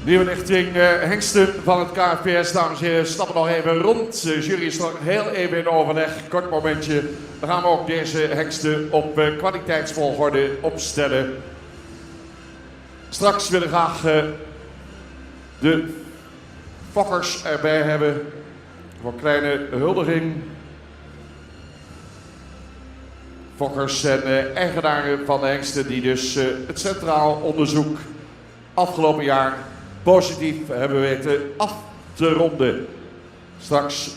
Nieuwe lichting hengsten van het KFPS, dames en heren, stappen nog even rond. De jury is nog heel even in overleg, kort momentje. Dan gaan we ook deze hengsten op kwaliteitsvolgorde opstellen. Straks willen we graag de fokkers erbij hebben voor een kleine huldiging. Fokkers en eigenaren van de hengsten die dus het centraal onderzoek afgelopen jaar positief hebben weten af te ronden. Straks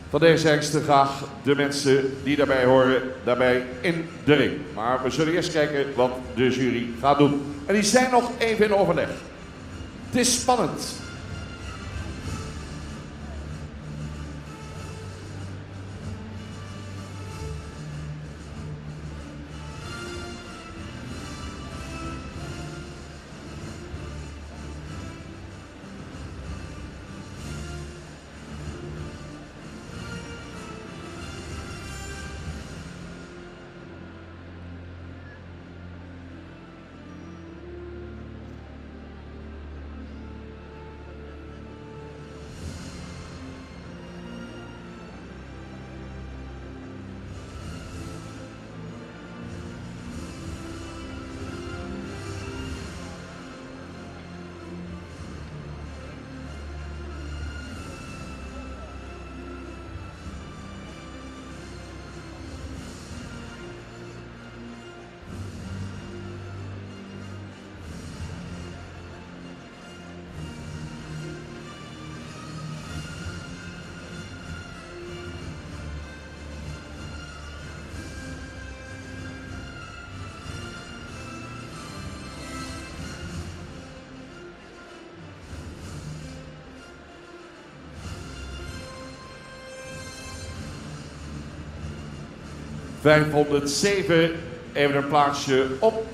van deze hengsten graag de mensen die daarbij horen, daarbij in de ring. Maar we zullen eerst kijken wat de jury gaat doen. En die zijn nog even in overleg. Het is spannend. ...507, even een plaatsje op.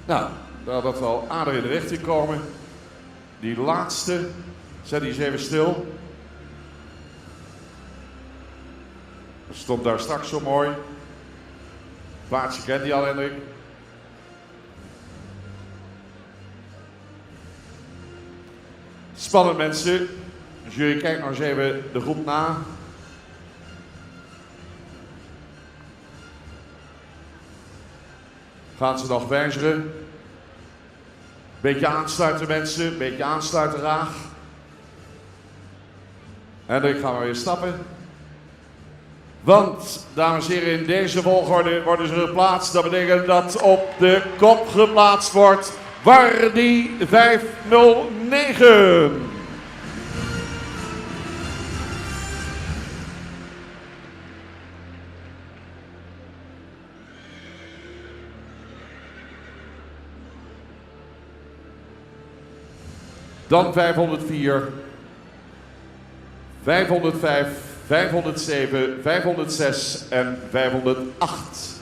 Nou, dat we al aardig in de richting komen. Die laatste, zet die eens even stil. Dat stond daar straks zo mooi. Plaatsje kent die al, Hendrik. Spannend, mensen. Dus jullie kijken nog eens even de groep na. Gaan ze nog wijzigen? Beetje aansluiten, mensen. Beetje aansluiten graag. Hendrik, gaan we weer stappen. Want, dames en heren, in deze volgorde worden ze geplaatst. Dat betekent dat op de kop geplaatst wordt Wardi 509. Dan 504, 505, 507, 506 en 508.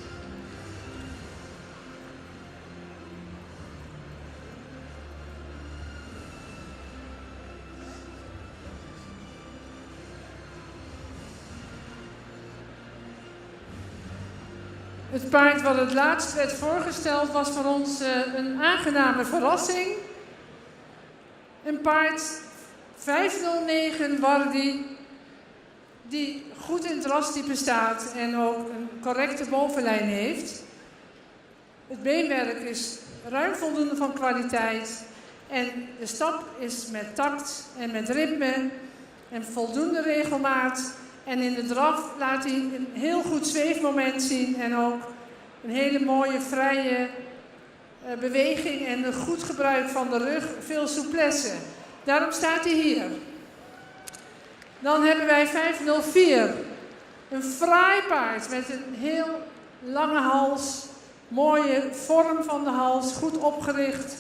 Het paard wat het laatst werd voorgesteld was voor ons een aangename verrassing. Een paard 509 Wardi, die goed in het rastype staat en ook een correcte bovenlijn heeft. Het beenwerk is ruim voldoende van kwaliteit en de stap is met tact en met ritme en voldoende regelmaat. En in de draf laat hij een heel goed zweefmoment zien en ook een hele mooie vrije beweging en een goed gebruik van de rug, veel souplesse. Daarom staat hij hier. Dan hebben wij 504. Een fraai paard met een heel lange hals, mooie vorm van de hals, goed opgericht.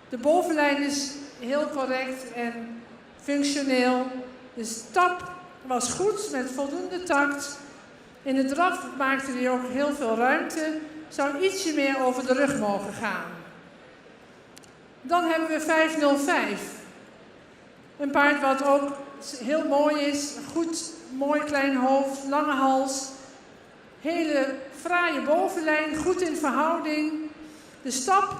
De bovenlijn is heel correct en functioneel. De stap was goed met voldoende tact. In de draf maakte hij ook heel veel ruimte. Zou ietsje meer over de rug mogen gaan. Dan hebben we 505. Een paard wat ook heel mooi is. Goed, mooi klein hoofd, lange hals. Hele fraaie bovenlijn, goed in verhouding. De stap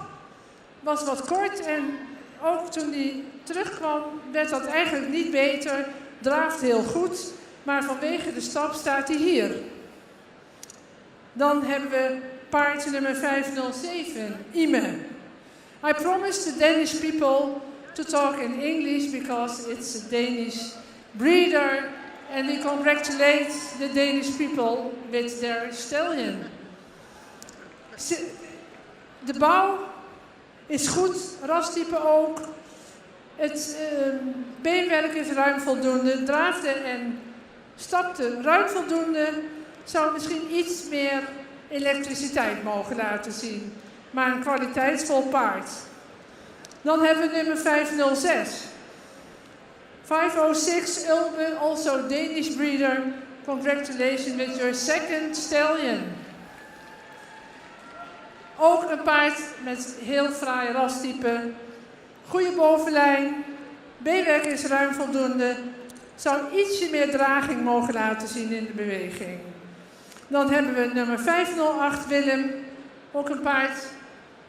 was wat kort en ook toen hij terugkwam werd dat eigenlijk niet beter. Draaft heel goed, maar vanwege de stap staat hij hier. Dan hebben we paard nummer 507, Ime. I promised the Danish people to talk in English because it's a Danish breeder and we congratulate the Danish people with their stallion. De bouw is goed, rastype ook. Het beenwerk is ruim voldoende, draafde en stapte ruim voldoende. Zou misschien iets meer elektriciteit mogen laten zien, maar een kwaliteitsvol paard. Dan hebben we nummer 506. 506 Ulbe, also Danish breeder. Congratulations with your second stallion. Ook een paard met heel fraai rastype. Goede bovenlijn. Beenwerk is ruim voldoende. Zou ietsje meer draging mogen laten zien in de beweging. Dan hebben we nummer 508 Willem. Ook een paard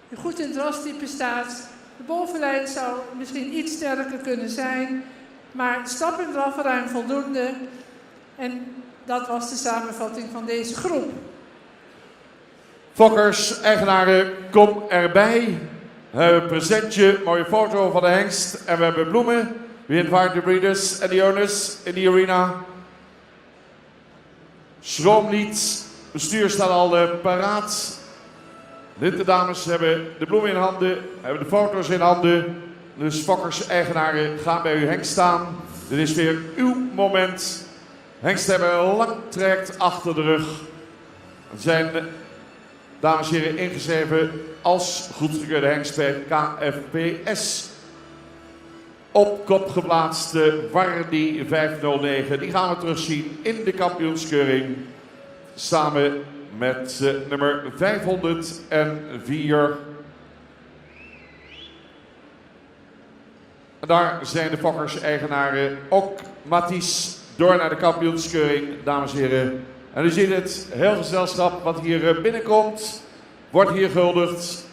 die goed in het rastype staat. De bovenlijn zou misschien iets sterker kunnen zijn. Maar stap en draf ruim voldoende. En dat was de samenvatting van deze groep. Fokkers, eigenaren, kom erbij. We hebben een presentje, mooie foto van de hengst en we hebben bloemen. We invite the breeders and the owners in the arena. Schroom niet, bestuur staat al paraat. De dames hebben de bloemen in handen, hebben de foto's in handen. Dus Fokkers, eigenaren, gaan bij uw hengst staan. Dit is weer uw moment. Hengsten hebben een lang traject achter de rug. Het zijn, dames en heren, ingeschreven als goedgekeurde hengst bij KFPS. Op kop geplaatste Wardi 509. Die gaan we terugzien in de kampioenskeuring. Samen met nummer 504. Daar zijn de fokkers-eigenaren ook Mathies door naar de kampioenskeuring, dames en heren. En u ziet het, heel gezelschap wat hier binnenkomt, wordt hier gehuldigd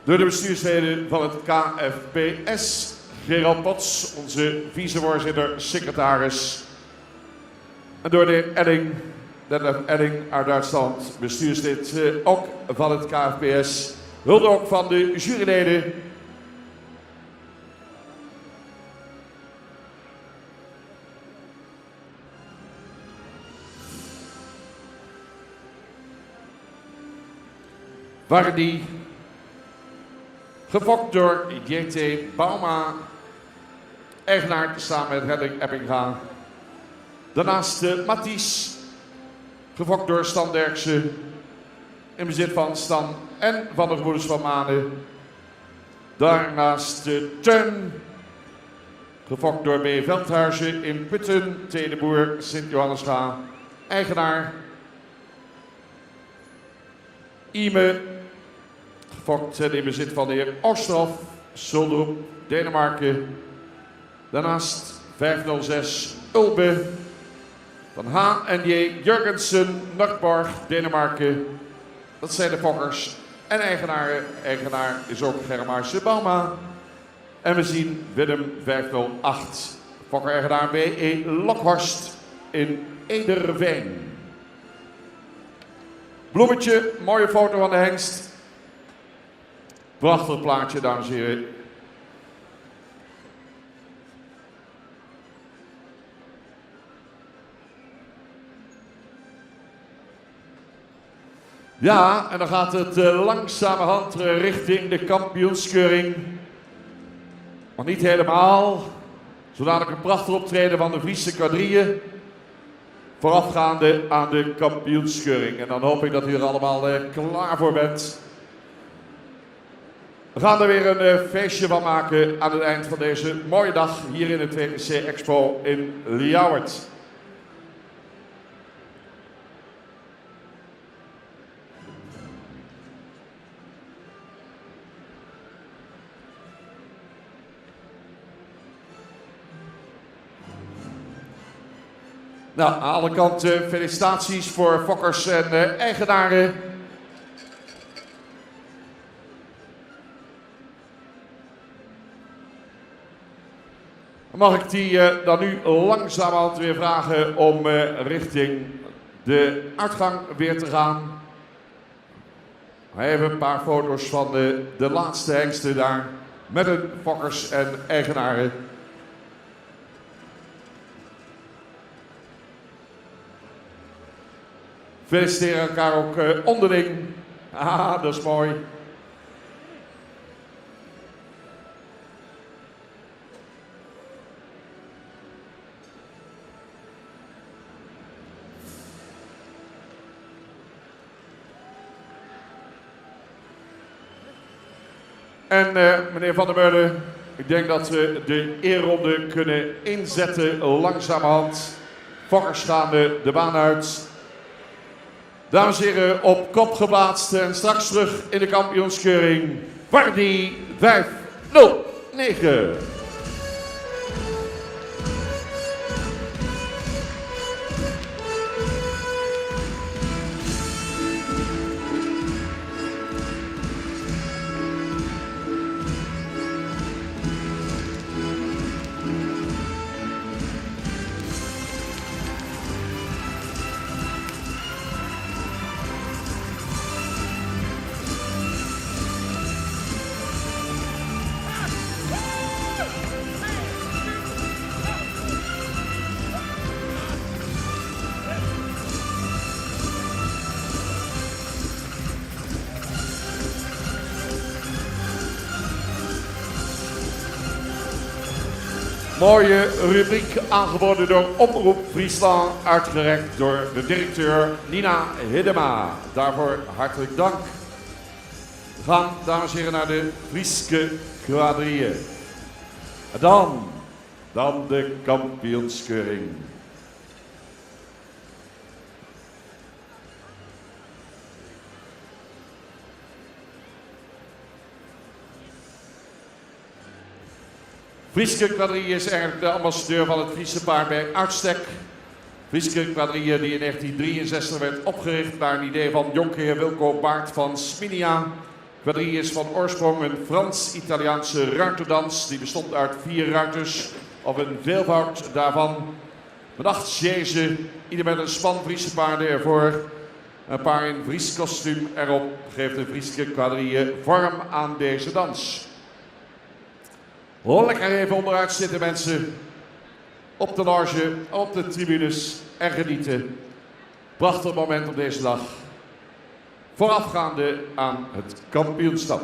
door de bestuursleden van het KFPS. Gerald Pots, onze vicevoorzitter, secretaris. En door de Edding, Detlef Edding uit Duitsland, bestuurslid ook van het KFPS. Hulde ook van de juryleden. Wardy, gefokt door JT Bauma, eigenaar samen met Redding Eppinga. Daarnaast Mathies, gefokt door Stan Derksen, in bezit van Stan en van de gebroeders van Manen. Daarnaast Teun, gefokt door B. Veldhuizen in Putten, Tedeboer, Sint-Johannesga, eigenaar. Ime, gefokt en in bezit van de heer Oosterhof, Zuldrup, Denemarken. Daarnaast 506 Ulbe van H&J Jurgensen, Noordborg, Denemarken. Dat zijn de fokkers en eigenaar. Eigenaar is ook Germaarse Bauma. En we zien Willem 508, fokker-eigenaar B.E. Lokhorst in Ederveen. Bloemetje, mooie foto van de hengst. Prachtig plaatje, dames en heren. Ja, en dan gaat het langzamerhand richting de kampioenskeuring. Nog niet helemaal. Zo dadelijk een prachtig optreden van de Friese quadrille. Voorafgaande aan de kampioenskeuring. En dan hoop ik dat u er allemaal klaar voor bent. We gaan er weer een feestje van maken aan het eind van deze mooie dag hier in het WPC Expo in Ljouwert. Nou, aan alle kanten felicitaties voor fokkers en eigenaren. Mag ik die dan nu langzamerhand weer vragen om richting de uitgang weer te gaan. Even een paar foto's van de laatste hengsten daar met hun fokkers en eigenaren. Feliciteren elkaar ook onderling. Ah, dat is mooi. En meneer Van der Meulen, ik denk dat we de eerronde kunnen inzetten langzamerhand. Fokkers gaan de baan uit. Dames en heren, op kop geplaatst en straks terug in de kampioenskeuring. Wardy 509. Mooie rubriek aangeboden door Omroep Friesland, uitgereikt door de directeur Nina Hiddema. Daarvoor hartelijk dank. We gaan, dames en heren, naar de Friese quadrille. Dan de kampioenskeuring. Frieske Quadrille is eigenlijk de ambassadeur van het Friese paard bij uitstek. Frieske Quadrille die in 1963 werd opgericht naar een idee van jonkheer Wilco Baart van Sminia. Quadrille is van oorsprong een Frans-Italiaanse ruiterdans. Die bestond uit 4 ruiters of een veelvoud daarvan. Met 8 chaise, ieder met een span Friese paarden ervoor. Een paar in Fries kostuum erop geeft de Frieske Quadrille vorm aan deze dans. Lekker even onderuit zitten mensen. Op de loge, op de tribunes en genieten. Prachtig moment op deze dag. Voorafgaande aan het kampioenschap.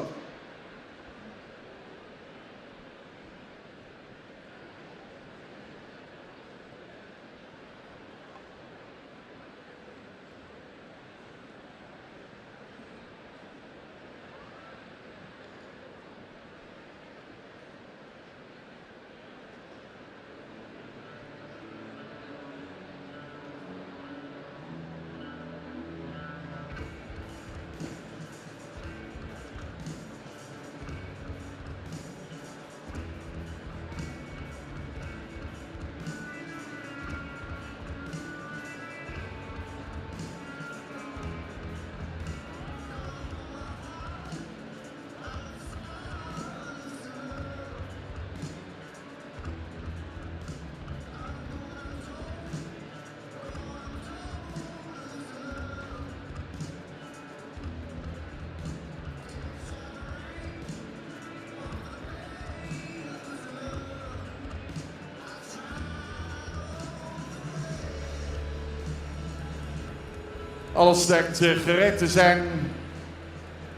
Alles lijkt gereed te zijn.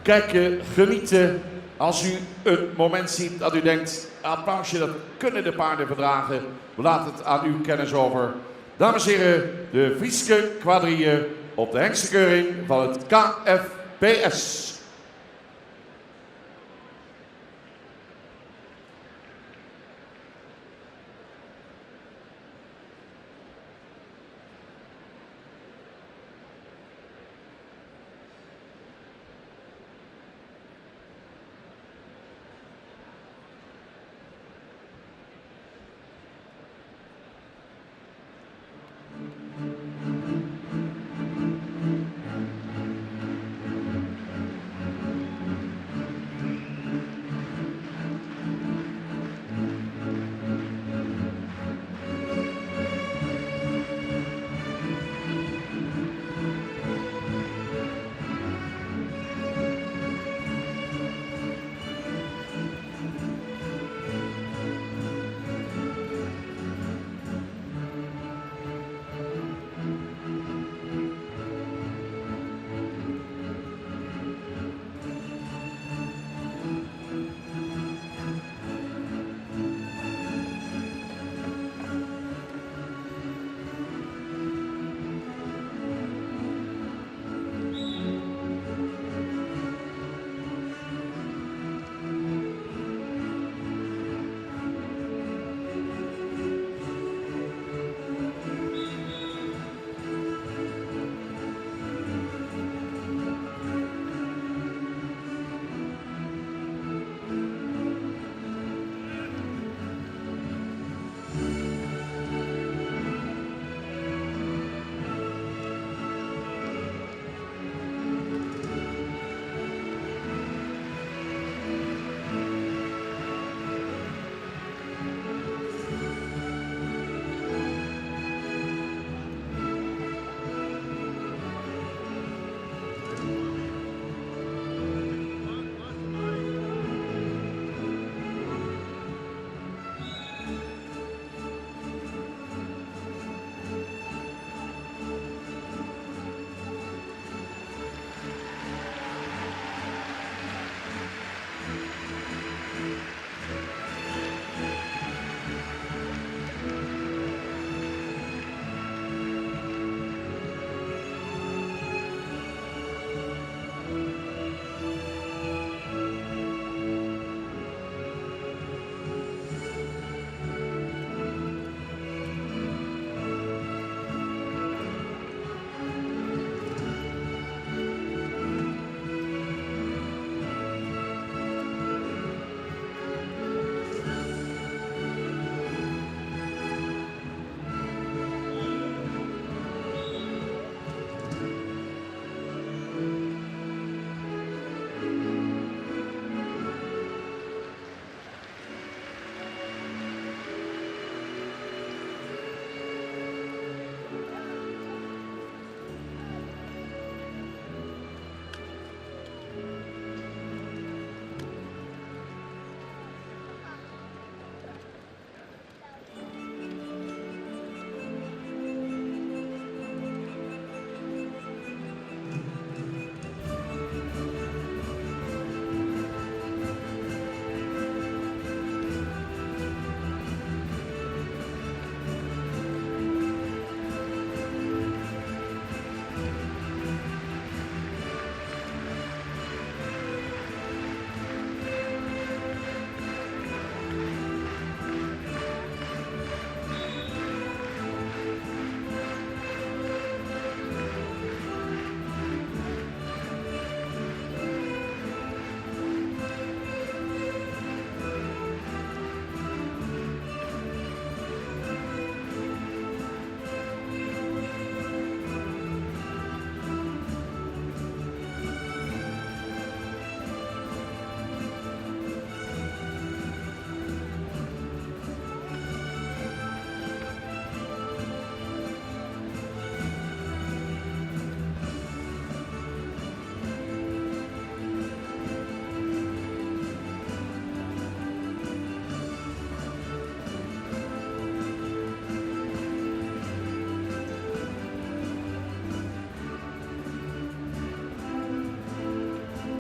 Kijken, genieten. Als u een moment ziet dat u denkt, applausje, dat kunnen de paarden verdragen. Laat het aan uw kennis over. Dames en heren, de Frieske Quadrille op de hengstekeuring van het KFPS.